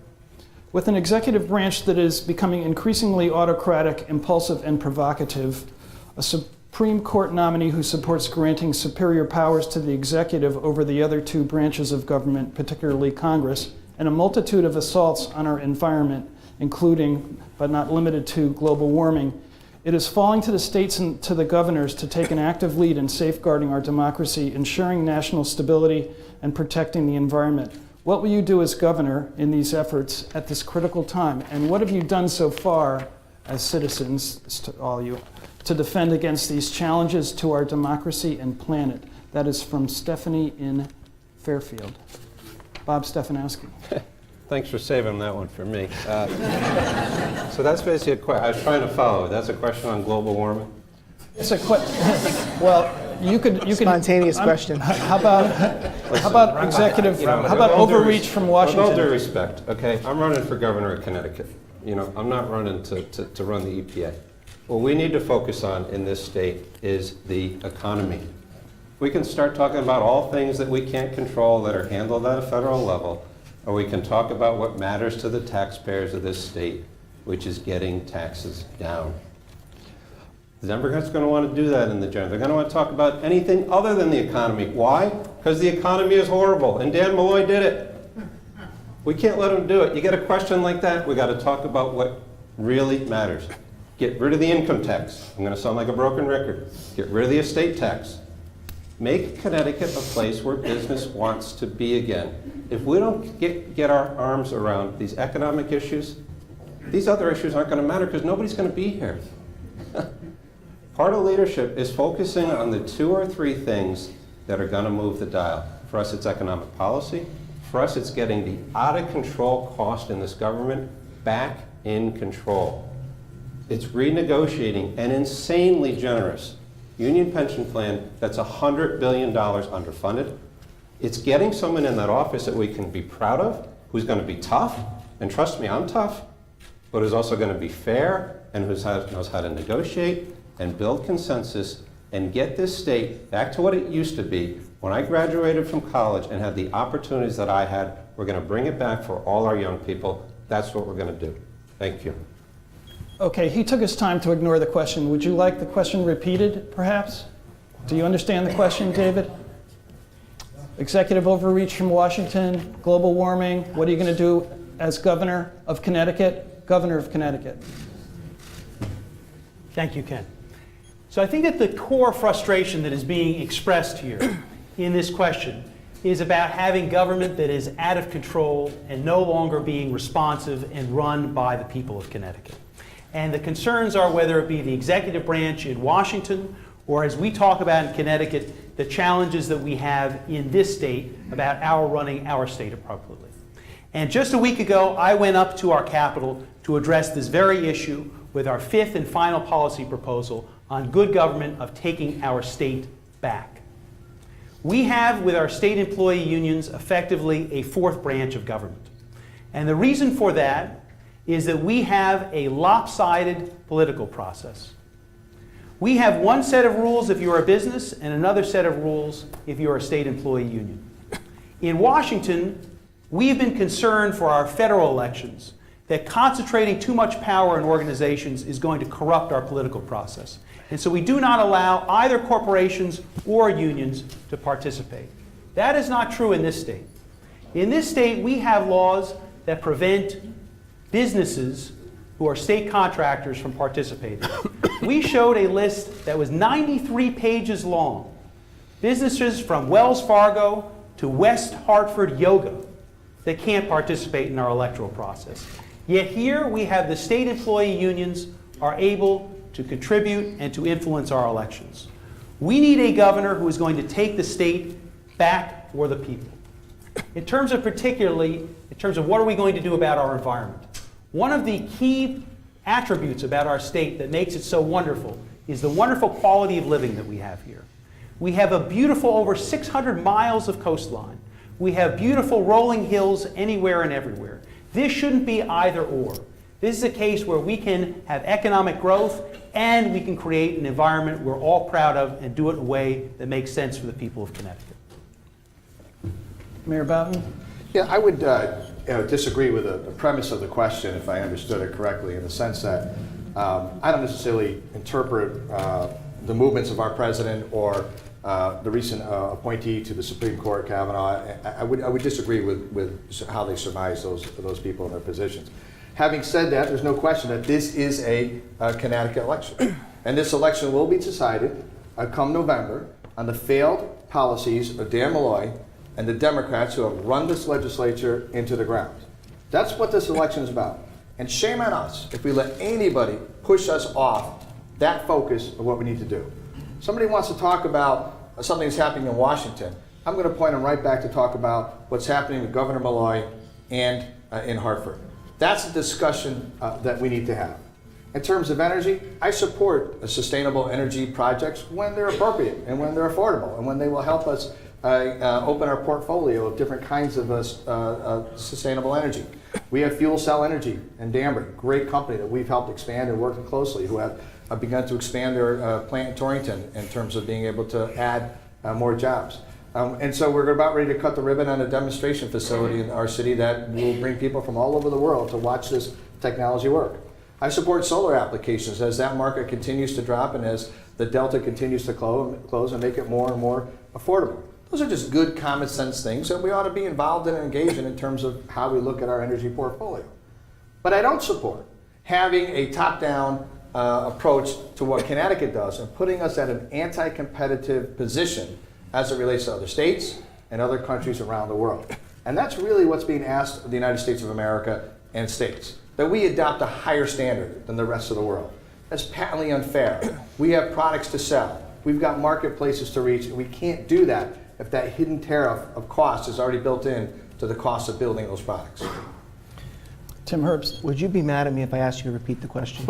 With an executive branch that is becoming increasingly autocratic, impulsive, and provocative, a Supreme Court nominee who supports granting superior powers to the executive over the other two branches of government, particularly Congress, and a multitude of assaults on our environment, including, but not limited to, global warming, it is falling to the states and to the governors to take an active lead in safeguarding our democracy, ensuring national stability, and protecting the environment. What will you do as governor in these efforts at this critical time? And what have you done so far as citizens, to all you, to defend against these challenges to our democracy and planet? That is from Stephanie in Fairfield. Bob Stefanowski. Thanks for saving that one for me. So that's basically a question. I was trying to follow. That's a question on global warming? It's a well, you could Spontaneous question. How about executive? How about overreach from Washington? With all due respect, okay, I'm running for governor of Connecticut. You know, I'm not running to run the EPA. What we need to focus on in this state is the economy. We can start talking about all things that we can't control that are handled at a federal level, or we can talk about what matters to the taxpayers of this state, which is getting taxes down. The Democrats are going to want to do that in the general. They're going to want to talk about anything other than the economy. Why? Because the economy is horrible, and Dan Malloy did it. We can't let him do it. You get a question like that, we got to talk about what really matters. Get rid of the income tax. I'm going to sound like a broken record. Get rid of the estate tax. Make Connecticut a place where business wants to be again. If we don't get our arms around these economic issues, these other issues aren't going to matter because nobody's going to be here. Part of leadership is focusing on the 2 or 3 things that are going to move the dial. For us, it's economic policy. For us, it's getting the out-of-control cost in this government back in control. It's renegotiating an insanely generous union pension plan that's $100 billion underfunded. It's getting someone in that office that we can be proud of, who's going to be tough, and trust me, I'm tough, but who's also going to be fair and knows how to negotiate and build consensus and get this state back to what it used to be. When I graduated from college and had the opportunities that I had, we're going to bring it back for all our young people. That's what we're going to do. Thank you. Okay, he took his time to ignore the question. Would you like the question repeated, perhaps? Do you understand the question, David? Executive overreach from Washington, global warming, what are you going to do as governor of Connecticut? Governor of Connecticut. Thank you, Ken. So I think that the core frustration that is being expressed here in this question is about having government that is out of control and no longer being responsive and run by the people of Connecticut. And the concerns are whether it be the executive branch in Washington or, as we talk about in Connecticut, the challenges that we have in this state about our running our state appropriately. And just a week ago, I went up to our Capitol to address this very issue with our 5th and final policy proposal on good government of taking our state back. We have, with our state employee unions, effectively a 4th branch of government. And the reason for that is that we have a lopsided political process. We have one set of rules if you're a business and another set of rules if you're a state employee union. In Washington, we've been concerned for our federal elections that concentrating too much power in organizations is going to corrupt our political process. And so we do not allow either corporations or unions to participate. That is not true in this state. In this state, we have laws that prevent businesses who are state contractors from participating. We showed a list that was 93 pages long. Businesses from Wells Fargo to West Hartford Yoga that can't participate in our electoral process. Yet here we have the state employee unions are able to contribute and to influence our elections. We need a governor who is going to take the state back for the people. In terms of what are we going to do about our environment? One of the key attributes about our state that makes it so wonderful is the wonderful quality of living that we have here. We have a beautiful over 600 miles of coastline. We have beautiful rolling hills anywhere and everywhere. This shouldn't be either or. This is a case where we can have economic growth and we can create an environment we're all proud of and do it in a way that makes sense for the people of Connecticut. Mayor Boughton? Yeah, I would disagree with the premise of the question, if I understood it correctly, in the sense that I don't necessarily interpret the movements of our president or the recent appointee to the Supreme Court, Kavanaugh. I would disagree with how they surmise those people in their positions. Having said that, there's no question that this is a Connecticut election. And this election will be decided come November on the failed policies of Dan Malloy and the Democrats who have run this legislature into the ground. That's what this election is about. And shame on us if we let anybody push us off that focus of what we need to do. Somebody wants to talk about something that's happening in Washington. I'm going to point them right back to talk about what's happening with Governor Malloy and in Hartford. That's a discussion that we need to have. In terms of energy, I support sustainable energy projects when they're appropriate and when they're affordable and when they will help us open our portfolio of different kinds of sustainable energy. We have Fuel Cell Energy in Danbury, great company that we've helped expand and working closely, who have begun to expand their plant in Torrington in terms of being able to add more jobs. And so we're about ready to cut the ribbon on a demonstration facility in our city that will bring people from all over the world to watch this technology work. I support solar applications as that market continues to drop and as the delta continues to close and make it more and more affordable. Those are just good common sense things that we ought to be involved in and engaged in terms of how we look at our energy portfolio. But I don't support having a top-down approach to what Connecticut does and putting us at an anti-competitive position as it relates to other states and other countries around the world. And that's really what's being asked of the United States of America and states, that we adopt a higher standard than the rest of the world. That's patently unfair. We have products to sell. We've got marketplaces to reach, and we can't do that if that hidden tariff of cost is already built in to the cost of building those products. Tim Herbst. Would you be mad at me if I asked you to repeat the question?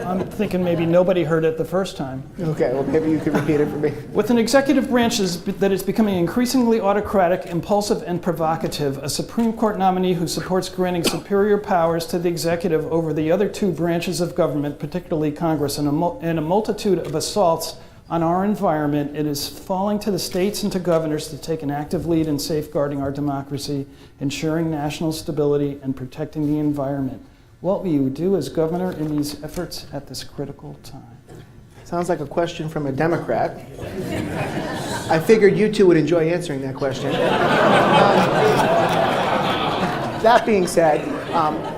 I'm thinking maybe nobody heard it the first time. Okay, well, maybe you could repeat it for me. With an executive branch that is becoming increasingly autocratic, impulsive, and provocative, a Supreme Court nominee who supports granting superior powers to the executive over the other two branches of government, particularly Congress, and a multitude of assaults on our environment, it is falling to the states and to governors to take an active lead in safeguarding our democracy, ensuring national stability, and protecting the environment. What will you do as governor in these efforts at this critical time? Sounds like a question from a Democrat. I figured you two would enjoy answering that question. That being said,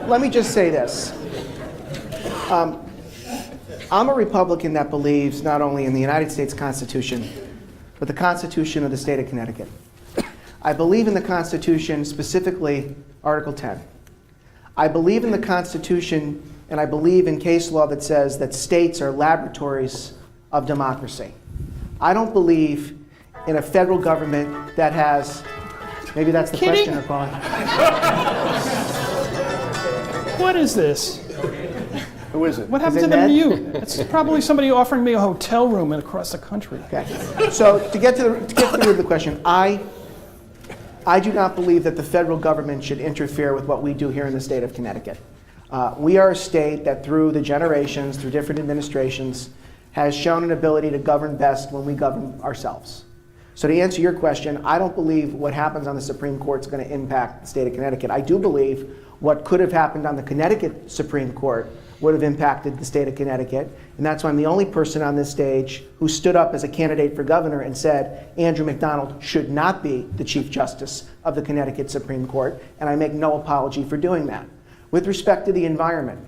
let me just say this. I'm a Republican that believes not only in the United States Constitution, but the Constitution of the state of Connecticut. I believe in the Constitution, specifically Article 10. I believe in the Constitution, and I believe in case law that says that states are laboratories of democracy. I don't believe in a federal government that has, maybe that's the Kidding? question, Nicole. What is this? Who is it? What happened to the mute? It's probably somebody offering me a hotel room across the country. Okay. So to get to the root of the question, I do not believe that the federal government should interfere with what we do here in the state of Connecticut. We are a state that through the generations, through different administrations, has shown an ability to govern best when we govern ourselves. So to answer your question, I don't believe what happens on the Supreme Court is going to impact the state of Connecticut. I do believe what could have happened on the Connecticut Supreme Court would have impacted the state of Connecticut. And that's why I'm the only person on this stage who stood up as a candidate for governor and said Andrew McDonald should not be the Chief Justice of the Connecticut Supreme Court. And I make no apology for doing that. With respect to the environment,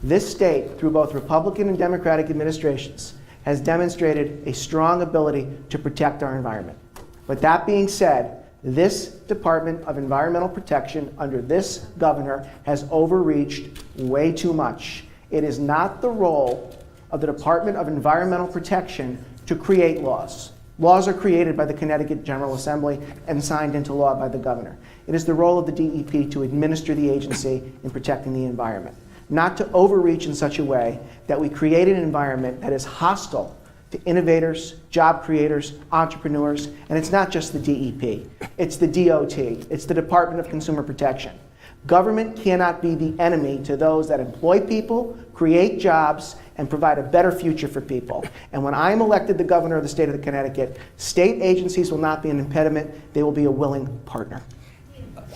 this state, through both Republican and Democratic administrations, has demonstrated a strong ability to protect our environment. But that being said, this Department of Environmental Protection under this governor has overreached way too much. It is not the role of the Department of Environmental Protection to create laws. Laws are created by the Connecticut General Assembly and signed into law by the governor. It is the role of the DEP to administer the agency in protecting the environment, not to overreach in such a way that we create an environment that is hostile to innovators, job creators, entrepreneurs, and it's not just the DEP, it's the DOT, it's the Department of Consumer Protection. Government cannot be the enemy to those that employ people, create jobs, and provide a better future for people. And when I'm elected the governor of the state of Connecticut, state agencies will not be an impediment, they will be a willing partner.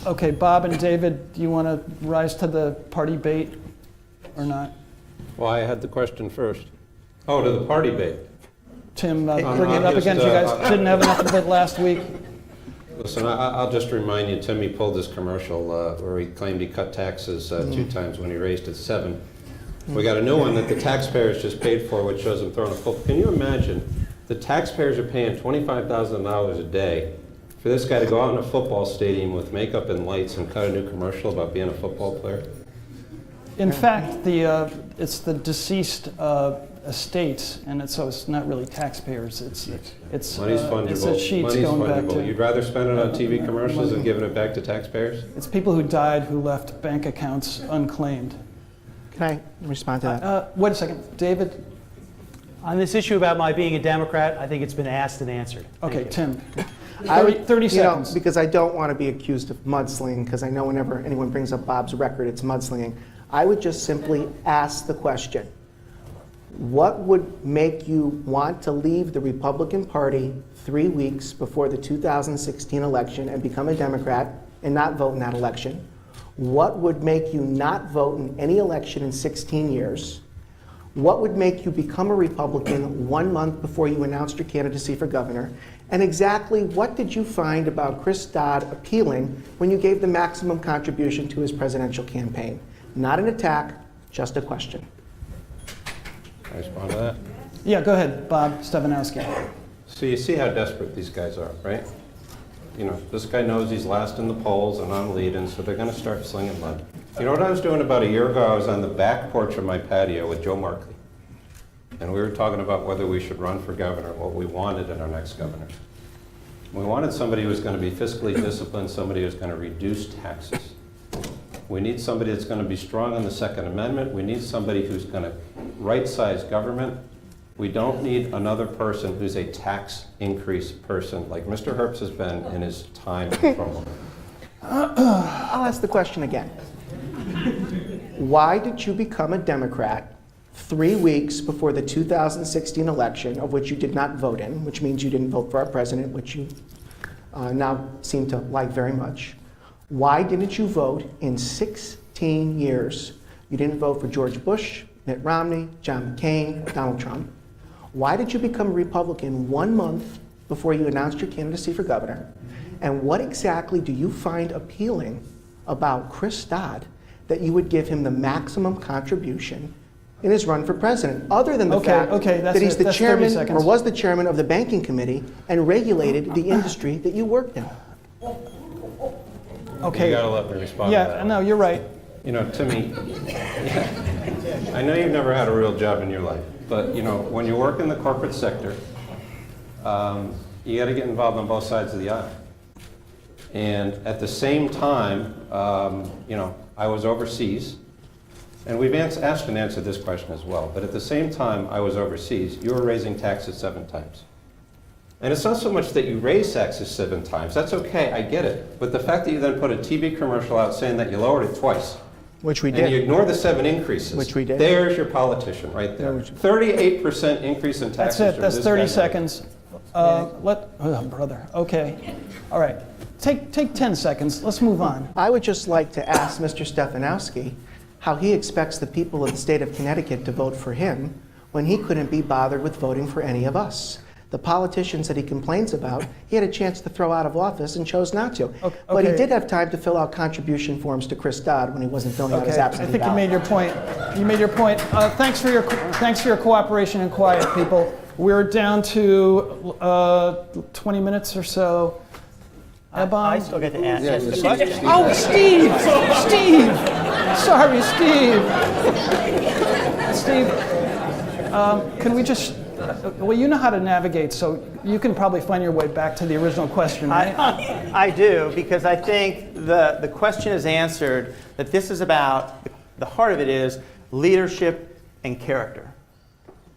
Okay, Bob and David, do you want to rise to the party bait or not? Well, I had the question first. Oh, to the party bait. Tim, I'm bring it up just, again. You guys didn't have enough of it last week. Listen, I'll just remind you, Timmy pulled this commercial where he claimed he cut taxes 2 times when he raised it 7. We got a new one that the taxpayers just paid for, which shows him throwing a football. Can you imagine? The taxpayers are paying $25,000 a day for this guy to go out in a football stadium with makeup and lights and cut a new commercial about being a football player? In fact, it's the deceased estates, and so it's not really taxpayers. It's Money's fungible. It's a sheets Money's going back fungible. to. You'd rather spend it on TV commercials than giving it back to taxpayers? It's people who died who left bank accounts unclaimed. Can I respond to that? Wait a second, David. On this issue about my being a Democrat, I think it's been asked and answered. Thank Okay, you. Tim. I would, 30 seconds. because I don't want to be accused of mudslinging, because I know whenever anyone brings up Bob's record, it's mudslinging. I would just simply ask the question, what would make you want to leave the Republican Party 3 weeks before the 2016 election and become a Democrat and not vote in that election? What would make you not vote in any election in 16 years? What would make you become a Republican 1 month before you announced your candidacy for governor? And exactly what did you find about Chris Dodd appealing when you gave the maximum contribution to his presidential campaign? Not an attack, just a question. Can I respond to that? Yeah, go ahead, Bob Stefanowski. So you see how desperate these guys are, right? You know, this guy knows he's last in the polls and I'm leading, so they're going to start slinging mud. You know what I was doing about a year ago? I was on the back porch of my patio with Joe Markley. And we were talking about whether we should run for governor, what we wanted in our next governor. We wanted somebody who was going to be fiscally disciplined, somebody who was going to reduce taxes. We need somebody that's going to be strong on the Second Amendment. We need somebody who's going to right-size government. We don't need another person who's a tax increase person like Mr. Herbst has been in his time in Cromwell. I'll ask the question again. Why did you become a Democrat 3 weeks before the 2016 election, of which you did not vote in, which means you didn't vote for our president, which you now seem to like very much? Why didn't you vote in 16 years? You didn't vote for George Bush, Mitt Romney, John McCain, Donald Trump. Why did you become a Republican 1 month before you announced your candidacy for governor? And what exactly do you find appealing about Chris Dodd that you would give him the maximum contribution in his run for president, other than the fact that he's the chairman or was the chairman of the banking committee and regulated the industry that you worked in? Okay. You gotta let me respond to that. Yeah, no, you're right. You know, to me, I know you've never had a real job in your life, but you know, when you work in the corporate sector, you got to get involved on both sides of the aisle. And at the same time, you know, I was overseas, and we've asked and answered this question as well, but at the same time I was overseas, you were raising taxes 7 times. And it's not so much that you raise taxes 7 times, that's okay, I get it. But the fact that you then put a TV commercial out saying that you lowered it twice, Which we did. and you ignore the 7 increases, Which we did. There's your politician right there. 38% increase in taxes. That's it, that's this 30 guy. seconds. Oh, brother, okay. All right, take 10 seconds, let's move on. I would just like to ask Mr. Stefanowski how he expects the people of the state of Connecticut to vote for him when he couldn't be bothered with voting for any of us. The politicians that he complains about, he had a chance to throw out of office and chose not to. Okay. But he did have time to fill out contribution forms to Chris Dodd when he wasn't filling out his I absentee think you ballot. made your point. You made your point. Thanks for your cooperation and quiet, people. We're down to 20 minutes or so. Ebon? I still get to ask the question. Oh, Steve! Steve! Sorry, Steve. Steve, can we just... well, you know how to navigate, so you can probably find your way back to the original question, right? I do, because I think the question is answered, that this is about, the heart of it is leadership and character.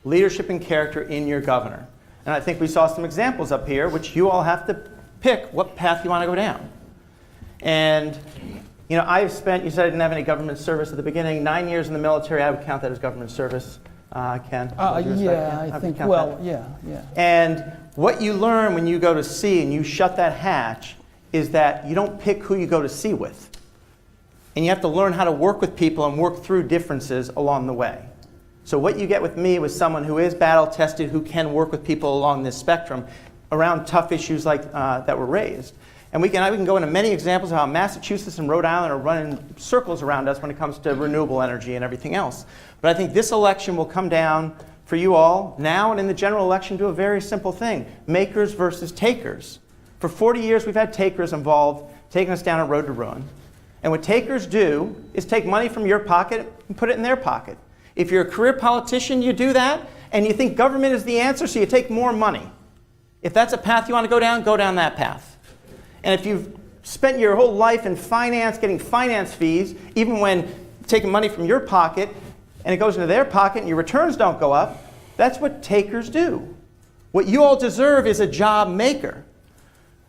Leadership and character in your governor. And I think we saw some examples up here, which you all have to pick what path you want to go down. And, you know, I've spent, you said I didn't have any government service at the beginning, 9 years in the military. I would count that as government service. Ken? Yeah, I think, well, yeah. And what you learn when you go to sea and you shut that hatch is that you don't pick who you go to sea with. And you have to learn how to work with people and work through differences along the way. So what you get with me was someone who is battle-tested, who can work with people along this spectrum around tough issues like that were raised. And we can go into many examples of how Massachusetts and Rhode Island are running circles around us when it comes to renewable energy and everything else. But I think this election will come down for you all now and in the general election to a very simple thing: makers versus takers. For 40 years we've had takers involved, taking us down a road to ruin. And what takers do is take money from your pocket and put it in their pocket. If you're a career politician, you do that, and you think government is the answer, so you take more money. If that's a path you want to go down that path. And if you've spent your whole life in finance, getting finance fees, even when taking money from your pocket and it goes into their pocket and your returns don't go up, that's what takers do. What you all deserve is a job maker.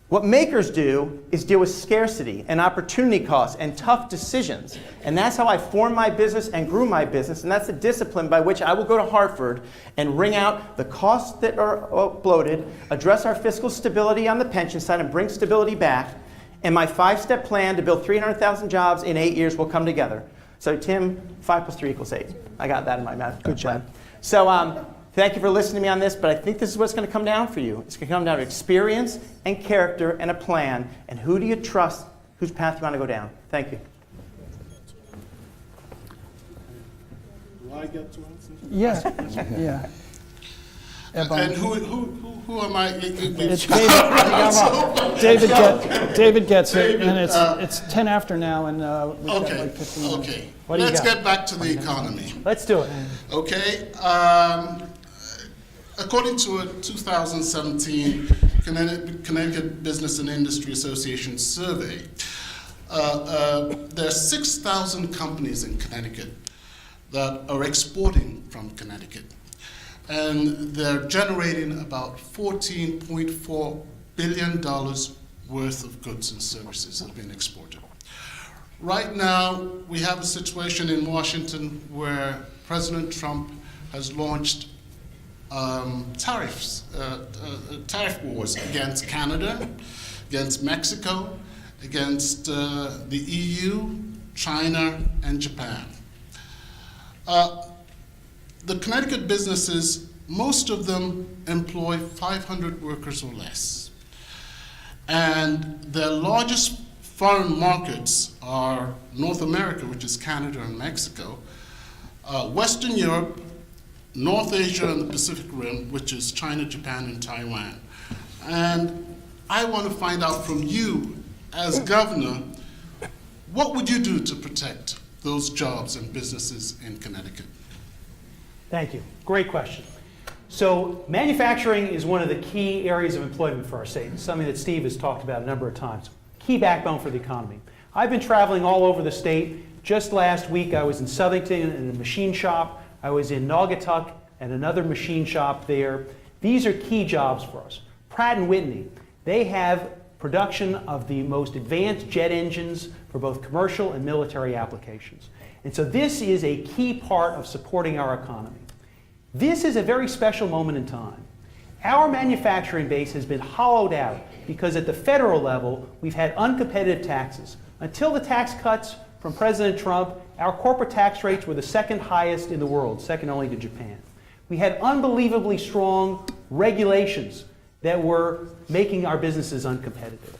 What makers do is deal with scarcity and opportunity costs and tough decisions. And that's how I formed my business and grew my business. And that's the discipline by which I will go to Hartford and wring out the costs that are bloated, address our fiscal stability on the pension side and bring stability back, And my 5-step plan to build 300,000 jobs in 8 years will come together. So Tim, 5 plus 3 equals 8. I got that in my math. Good job. So thank you for listening to me on this, but I think this is what's going to come down for you. It's going to come down to experience and character and a plan. And who do you trust, whose path you want to go down? Thank you. Do I get to answer? Yeah, yeah. And who am I? It's David gets it, and it's 10 after now, and we've got like 15 minutes. Okay. What do you Let's got? get back to the economy. Let's do it. Okay. According to a 2017 Connecticut Business and Industry Association survey, there are 6,000 companies in Connecticut that are exporting from Connecticut. And they're generating about $14.4 billion worth of goods and services that have been exported. Right now, we have a situation in Washington where President Trump has launched tariff wars against Canada, against Mexico, against the EU, China, and Japan. The Connecticut businesses, most of them employ 500 workers or less. And their largest foreign markets are North America, which is Canada and Mexico, Western Europe, North Asia and the Pacific Rim, which is China, Japan, and Taiwan. And I want to find out from you, as governor, what would you do to protect those jobs and businesses in Connecticut? Thank you. Great question. So manufacturing is one of the key areas of employment for our state. It's something that Steve has talked about a number of times. Key backbone for the economy. I've been traveling all over the state. Just last week I was in Southington in a machine shop. I was in Naugatuck and another machine shop there. These are key jobs for us. Pratt & Whitney, they have production of the most advanced jet engines for both commercial and military applications. And so this is a key part of supporting our economy. This is a very special moment in time. Our manufacturing base has been hollowed out because at the federal level, we've had uncompetitive taxes. Until the tax cuts from President Trump, our corporate tax rates were the second highest in the world, second only to Japan. We had unbelievably strong regulations that were making our businesses uncompetitive.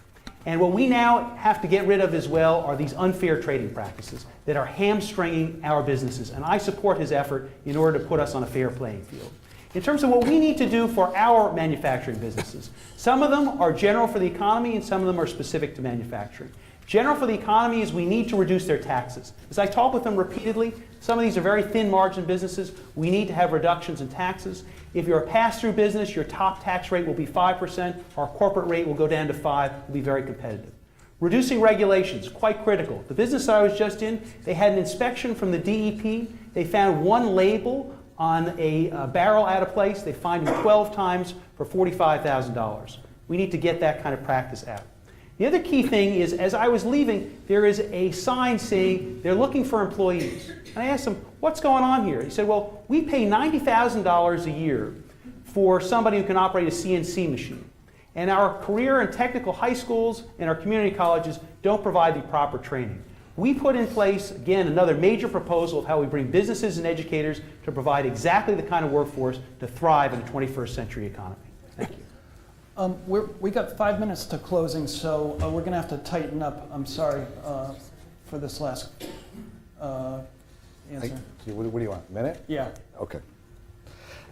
And what we now have to get rid of as well are these unfair trading practices that are hamstringing our businesses. And I support his effort in order to put us on a fair playing field. In terms of what we need to do for our manufacturing businesses, some of them are general for the economy and some of them are specific to manufacturing. General for the economy is we need to reduce their taxes. As I talk with them repeatedly, some of these are very thin margin businesses. We need to have reductions in taxes. If you're a pass-through business, your top tax rate will be 5%. Our corporate rate will go down to 5%. We'll be very competitive. Reducing regulations, quite critical. The business I was just in, they had an inspection from the DEP. They found one label on a barrel out of place. They fined him 12 times for $45,000. We need to get that kind of practice out. The other key thing is, as I was leaving, there is a sign saying they're looking for employees. And I asked him, what's going on here? He said, well, we pay $90,000 a year for somebody who can operate a CNC machine. And our career and technical high schools and our community colleges don't provide the proper training. We put in place, again, another major proposal of how we bring businesses and educators to provide exactly the kind of workforce to thrive in a 21st century economy. Thank you. We got 5 minutes to closing, so we're going to have to tighten up. I'm sorry for this last answer. What do you want, a minute? Yeah. Okay.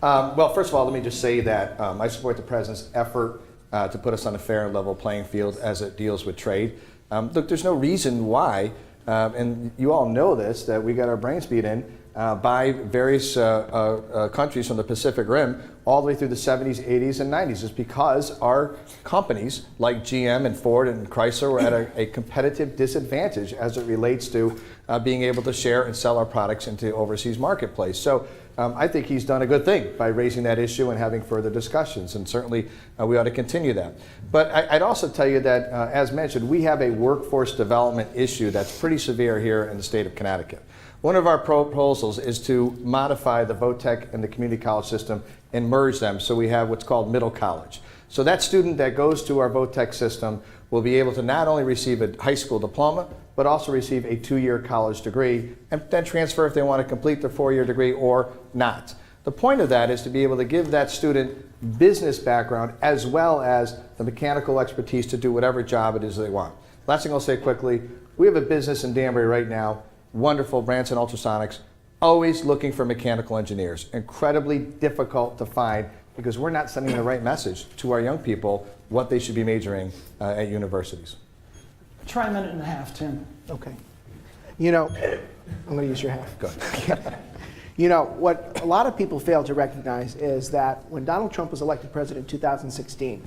Well, first of all, let me just say that I support the President's effort to put us on a fair and level playing field as it deals with trade. Look, there's no reason why, and you all know this, that we got our brains beat in by various countries from the Pacific Rim all the way through the 70s, 80s, and 90s. It's because our companies like GM and Ford and Chrysler were at a competitive disadvantage as it relates to being able to share and sell our products into the overseas marketplace. So I think he's done a good thing by raising that issue and having further discussions, and certainly we ought to continue that. But I'd also tell you that, as mentioned, we have a workforce development issue that's pretty severe here in the state of Connecticut. One of our proposals is to modify the VOTEC and the community college system and merge them so we have what's called middle college. So that student that goes to our VOTEC system will be able to not only receive a high school diploma, but also receive a 2-year college degree and then transfer if they want to complete their 4-year degree or not. The point of that is to be able to give that student business background as well as the mechanical expertise to do whatever job it is they want. Last thing I'll say quickly, we have a business in Danbury right now, wonderful, Branson Ultrasonics, always looking for mechanical engineers. Incredibly difficult to find because we're not sending the right message to our young people what they should be majoring at universities. Try a minute and a half, Tim. Okay. You know, I'm going to use your half. Go ahead. You know, what a lot of people fail to recognize is that when Donald Trump was elected president in 2016,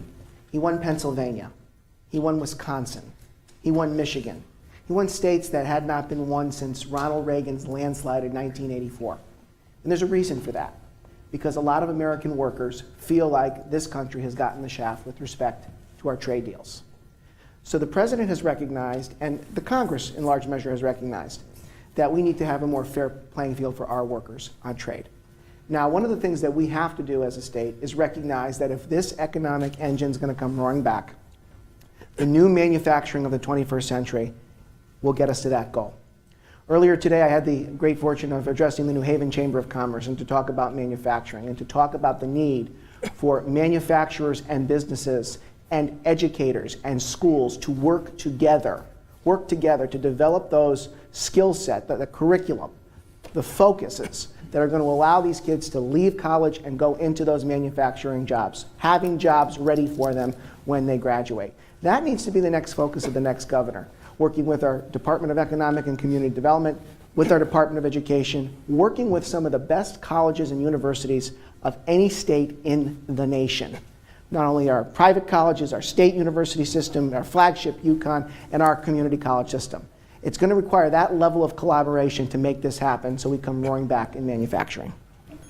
he won Pennsylvania, he won Wisconsin, he won Michigan. He won states that had not been won since Ronald Reagan's landslide in 1984. And there's a reason for that, because a lot of American workers feel like this country has gotten the shaft with respect to our trade deals. So the president has recognized, and the Congress in large measure has recognized, that we need to have a more fair playing field for our workers on trade. Now, one of the things that we have to do as a state is recognize that if this economic engine is going to come roaring back, the new manufacturing of the 21st century will get us to that goal. Earlier today, I had the great fortune of addressing the New Haven Chamber of Commerce and to talk about manufacturing and to talk about the need for manufacturers and businesses and educators and schools to work together to develop those skill set, the curriculum, the focuses that are going to allow these kids to leave college and go into those manufacturing jobs, having jobs ready for them when they graduate. That needs to be the next focus of the next governor, working with our Department of Economic and Community Development, with our Department of Education, working with some of the best colleges and universities of any state in the nation. Not only our private colleges, our state university system, our flagship UConn, and our community college system. It's going to require that level of collaboration to make this happen so we come roaring back in manufacturing.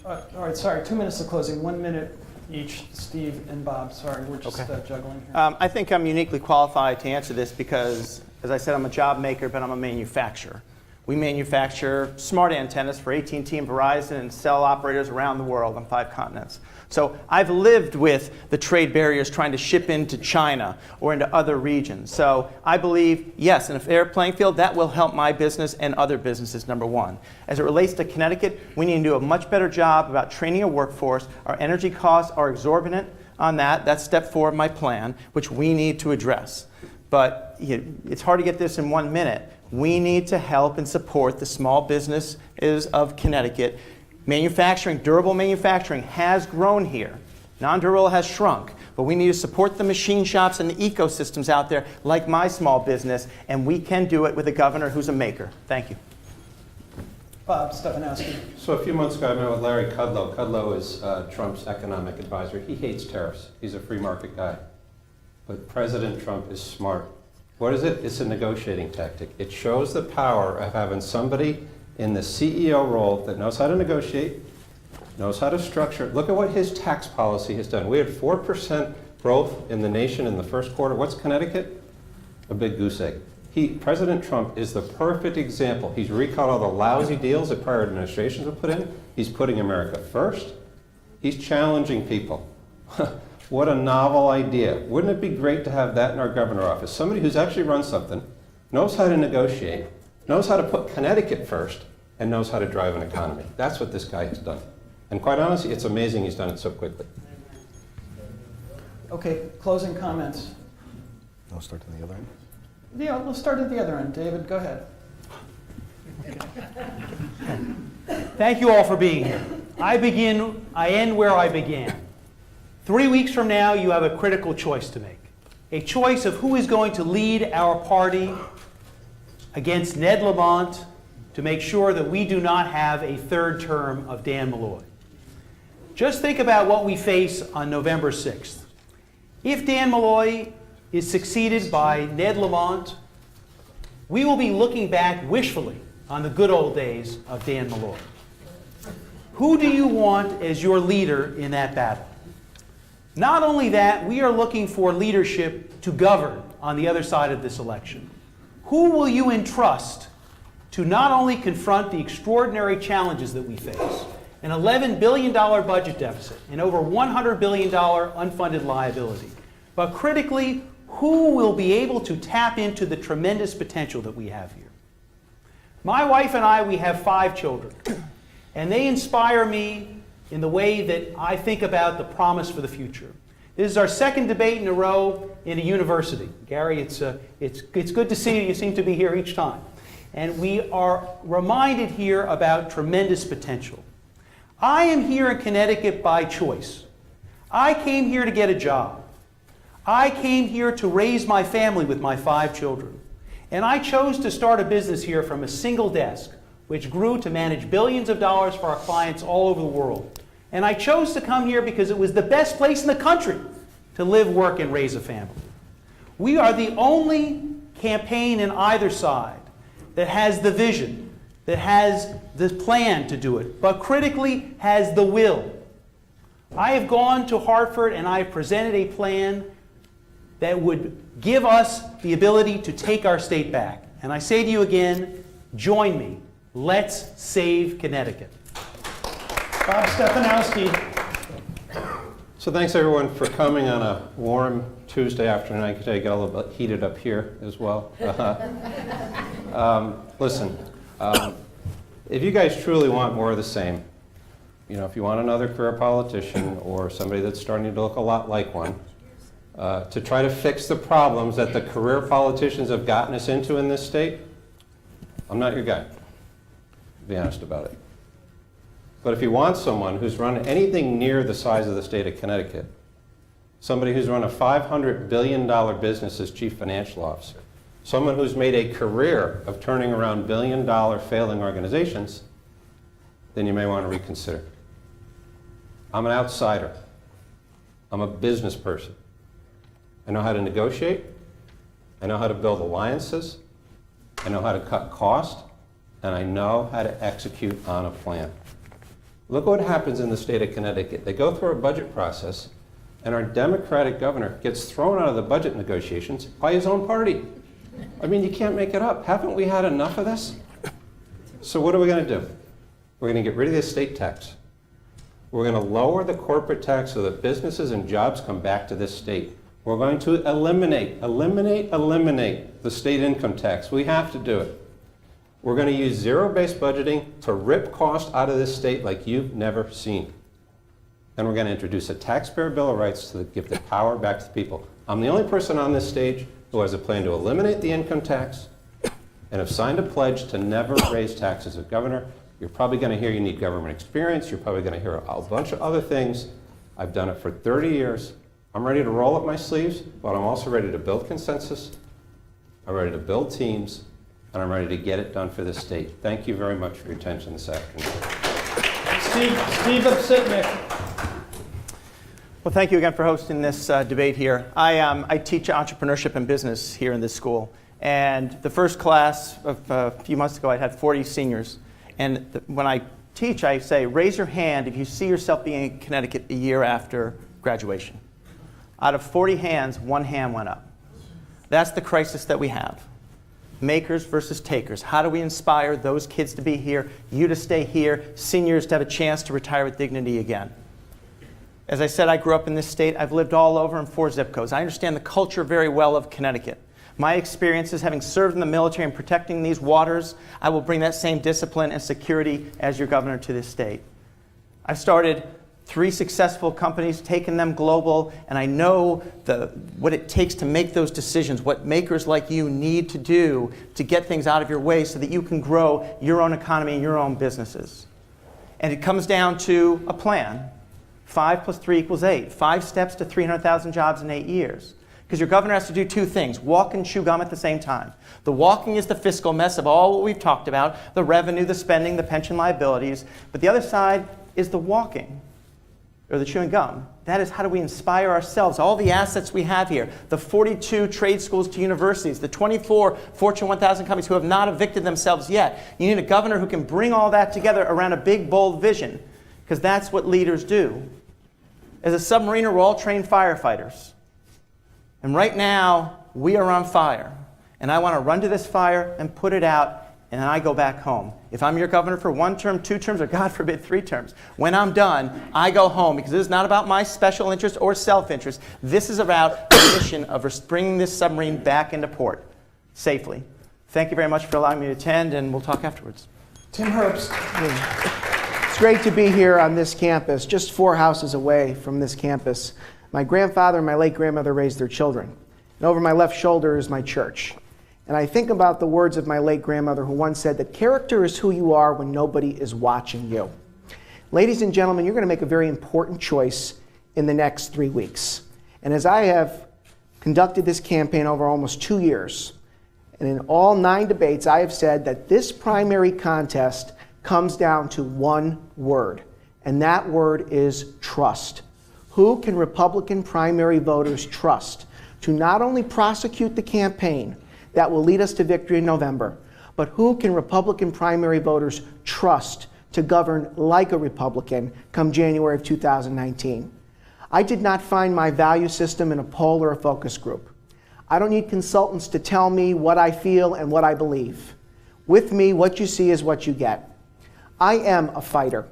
All right, sorry, 2 minutes of closing, 1 minute each, Steve and Bob. Sorry, we're just juggling here. I think I'm uniquely qualified to answer this because, as I said, I'm a job maker, but I'm a manufacturer. We manufacture smart antennas for AT&T and Verizon and cell operators around the world on 5 continents. So I've lived with the trade barriers trying to ship into China or into other regions. So I believe, yes, in a fair playing field, that will help my business and other businesses, number one. As it relates to Connecticut, we need to do a much better job about training a workforce. Our energy costs are exorbitant on that. That's step 4 of my plan, which we need to address. But it's hard to get this in 1 minute. We need to help and support the small businesses of Connecticut. Manufacturing, durable manufacturing has grown here. Non-durable has shrunk. But we need to support the machine shops and the ecosystems out there like my small business, and we can do it with a governor who's a maker. Thank you. Bob Stefanowski. So a few months ago, I met with Larry Kudlow. Kudlow is Trump's economic advisor. He hates tariffs. He's a free market guy. But President Trump is smart. What is it? It's a negotiating tactic. It shows the power of having somebody in the CEO role that knows how to negotiate, knows how to structure. Look at what his tax policy has done. We had 4% growth in the nation in the first quarter. What's Connecticut? A big goose egg. President Trump is the perfect example. He's recalled all the lousy deals that prior administrations have put in. He's putting America first. He's challenging people. What a novel idea. Wouldn't it be great to have that in our governor office? Somebody who's actually run something, knows how to negotiate, knows how to put Connecticut first, and knows how to drive an economy. That's what this guy has done. And quite honestly, it's amazing he's done it so quickly. Okay, closing comments. I'll start on the other end. Yeah, let's start at the other end. David, go ahead. Thank you all for being here. I end where I began. 3 weeks from now, you have a critical choice to make. A choice of who is going to lead our party against Ned Lamont to make sure that we do not have a third term of Dan Malloy. Just think about what we face on November 6th. If Dan Malloy is succeeded by Ned Lamont, we will be looking back wishfully on the good old days of Dan Malloy. Who do you want as your leader in that battle? Not only that, we are looking for leadership to govern on the other side of this election. Who will you entrust to not only confront the extraordinary challenges that we face an $11 billion budget deficit, and over $100 billion unfunded liability. But critically, who will be able to tap into the tremendous potential that we have here? My wife and I, we have 5 children, and they inspire me in the way that I think about the promise for the future. This is our 2nd debate in a row in a university. Gary, it's good to see you. You seem to be here each time. And we are reminded here about tremendous potential. I am here in Connecticut by choice. I came here to get a job. I came here to raise my family with my 5 children. And I chose to start a business here from a single desk, which grew to manage billions of dollars for our clients all over the world. And I chose to come here because it was the best place in the country to live, work, and raise a family. We are the only campaign in either side that has the vision, that has the plan to do it, but critically has the will. I have gone to Hartford and I have presented a plan that would give us the ability to take our state back. And I say to you again, join me. Let's save Connecticut. Bob Stefanowski. So thanks everyone for coming on a warm Tuesday afternoon. I can tell you got a little bit heated up here as well. Listen, if you guys truly want more of the same, if you want another career politician or somebody that's starting to look a lot like one, to try to fix the problems that the career politicians have gotten us into in this state, I'm not your guy, to be honest about it. But if you want someone who's run anything near the size of the state of Connecticut, somebody who's run a $500 billion business as chief financial officer, someone who's made a career of turning around billion-dollar failing organizations, then you may want to reconsider. I'm an outsider. I'm a business person. I know how to negotiate. I know how to build alliances. I know how to cut costs. And I know how to execute on a plan. Look what happens in the state of Connecticut. They go through a budget process, and our Democratic governor gets thrown out of the budget negotiations by his own party. I mean, you can't make it up. Haven't we had enough of this? So what are we going to do? We're going to get rid of the estate tax. We're going to lower the corporate tax so that businesses and jobs come back to this state. We're going to eliminate the state income tax. We have to do it. We're going to use zero-based budgeting to rip cost out of this state like you've never seen. And we're going to introduce a taxpayer bill of rights to give the power back to the people. I'm the only person on this stage who has a plan to eliminate the income tax and have signed a pledge to never raise taxes as governor. You're probably going to hear you need government experience. You're probably going to hear a bunch of other things. I've done it for 30 years. I'm ready to roll up my sleeves, but I'm also ready to build consensus. I'm ready to build teams, and I'm ready to get it done for this state. Thank you very much for your attention this afternoon. Steve Obsitnik. Well, thank you again for hosting this debate here. I teach entrepreneurship and business here in this school. And the first class of a few months ago, I had 40 seniors. And when I teach, I say, raise your hand if you see yourself being in Connecticut a year after graduation. Out of 40 hands, 1 hand went up. That's the crisis that we have. Makers versus takers. How do we inspire those kids to be here, you to stay here, seniors to have a chance to retire with dignity again? As I said, I grew up in this state. I've lived all over in 4 zip codes. I understand the culture very well of Connecticut. My experiences having served in the military and protecting these waters, I will bring that same discipline and security as your governor to this state. I've started 3 successful companies, taken them global, and I know what it takes to make those decisions, what makers like you need to do to get things out of your way so that you can grow your own economy and your own businesses. And it comes down to a plan. 5 + 3 = 8. 5 steps to 300,000 jobs in 8 years. Because your governor has to do 2 things, walk and chew gum at the same time. The walking is the fiscal mess of all what we've talked about, the revenue, the spending, the pension liabilities. But the other side is the walking, or the chewing gum. That is, how do we inspire ourselves? All the assets we have here, the 42 trade schools to universities, the 24 Fortune 1000 companies who have not evicted themselves yet. You need a governor who can bring all that together around a big, bold vision, because that's what leaders do. As a submariner, we're all trained firefighters. And right now, we are on fire. And I want to run to this fire and put it out and then I go back home. If I'm your governor for 1 term, 2 terms, or God forbid 3 terms, when I'm done, I go home, because this is not about my special interest or self-interest. This is about the mission of bringing this submarine back into port safely. Thank you very much for allowing me to attend, and we'll talk afterwards. Tim Herbst. It's great to be here on this campus, just 4 houses away from this campus. My grandfather and my late grandmother raised their children. And over my left shoulder is my church. And I think about the words of my late grandmother, who once said that character is who you are when nobody is watching you. Ladies and gentlemen, you're going to make a very important choice in the next 3 weeks. And as I have conducted this campaign over almost 2 years, and in all 9 debates, I have said that this primary contest comes down to one word, and that word is trust. Who can Republican primary voters trust to not only prosecute the campaign that will lead us to victory in November, but who can Republican primary voters trust to govern like a Republican come January of 2019? I did not find my value system in a poll or a focus group. I don't need consultants to tell me what I feel and what I believe. With me, what you see is what you get. I am a fighter.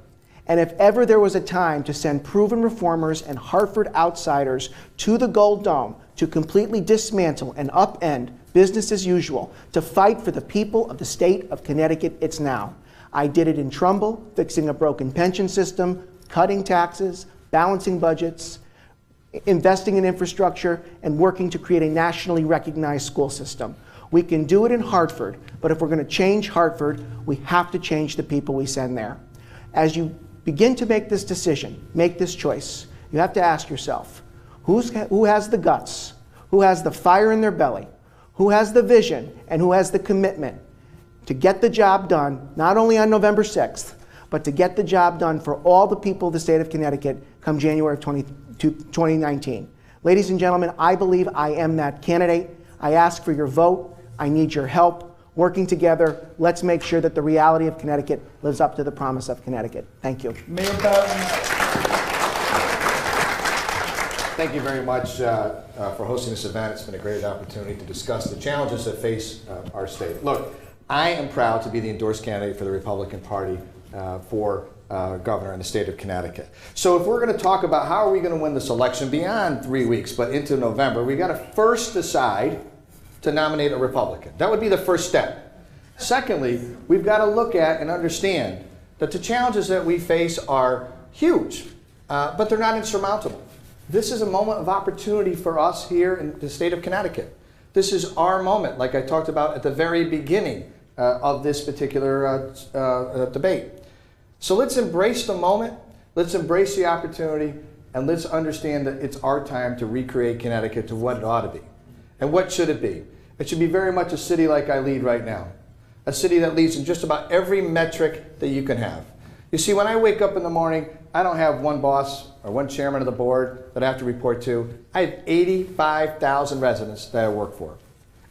And if ever there was a time to send proven reformers and Hartford outsiders to the Gold Dome to completely dismantle and upend business as usual, to fight for the people of the state of Connecticut, it's now. I did it in Trumbull, fixing a broken pension system, cutting taxes, balancing budgets, investing in infrastructure, and working to create a nationally recognized school system. We can do it in Hartford, but if we're going to change Hartford, we have to change the people we send there. As you begin to make this decision, make this choice, you have to ask yourself, who has the guts, who has the fire in their belly, who has the vision, and who has the commitment to get the job done, not only on November 6th, but to get the job done for all the people of the state of Connecticut come January of 2019. Ladies and gentlemen, I believe I am that candidate. I ask for your vote. I need your help. Working together, let's make sure that the reality of Connecticut lives up to the promise of Connecticut. Thank you. Mayor Bowden. Thank you very much for hosting this event. It's been a great opportunity to discuss the challenges that face our state. Look, I am proud to be the endorsed candidate for the Republican Party for governor in the state of Connecticut. So if we're going to talk about how are we going to win this election beyond 3 weeks, but into November, we got to first decide to nominate a Republican. That would be the first step. Secondly, we've got to look at and understand that the challenges that we face are huge, but they're not insurmountable. This is a moment of opportunity for us here in the state of Connecticut. This is our moment, like I talked about at the very beginning of this particular debate. So let's embrace the moment, let's embrace the opportunity, and let's understand that it's our time to recreate Connecticut to what it ought to be. And what should it be? It should be very much a city like I lead right now. A city that leads in just about every metric that you can have. You see, when I wake up in the morning, I don't have one boss or one chairman of the board that I have to report to. I have 85,000 residents that I work for.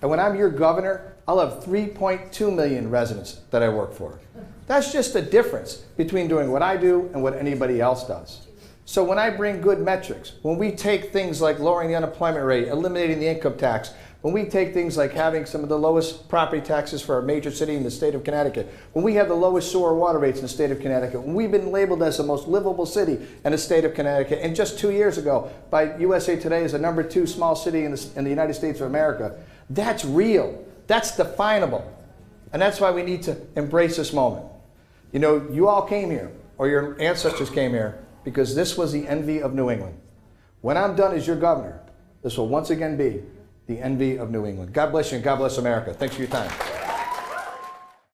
And when I'm your governor, I'll have 3.2 million residents that I work for. That's just the difference between doing what I do and what anybody else does. So when I bring good metrics, when we take things like lowering the unemployment rate, eliminating the income tax, when we take things like having some of the lowest property taxes for a major city in the state of Connecticut, when we have the lowest sewer water rates in the state of Connecticut, when we've been labeled as the most livable city in the state of Connecticut, and just 2 years ago by USA Today as the #2 small city in the United States of America, that's real, that's definable, and that's why we need to embrace this moment. You know, you all came here, or your ancestors came here, because this was the envy of New England. When I'm done as your governor, this will once again be the envy of New England. God bless you and God bless America. Thanks for your time.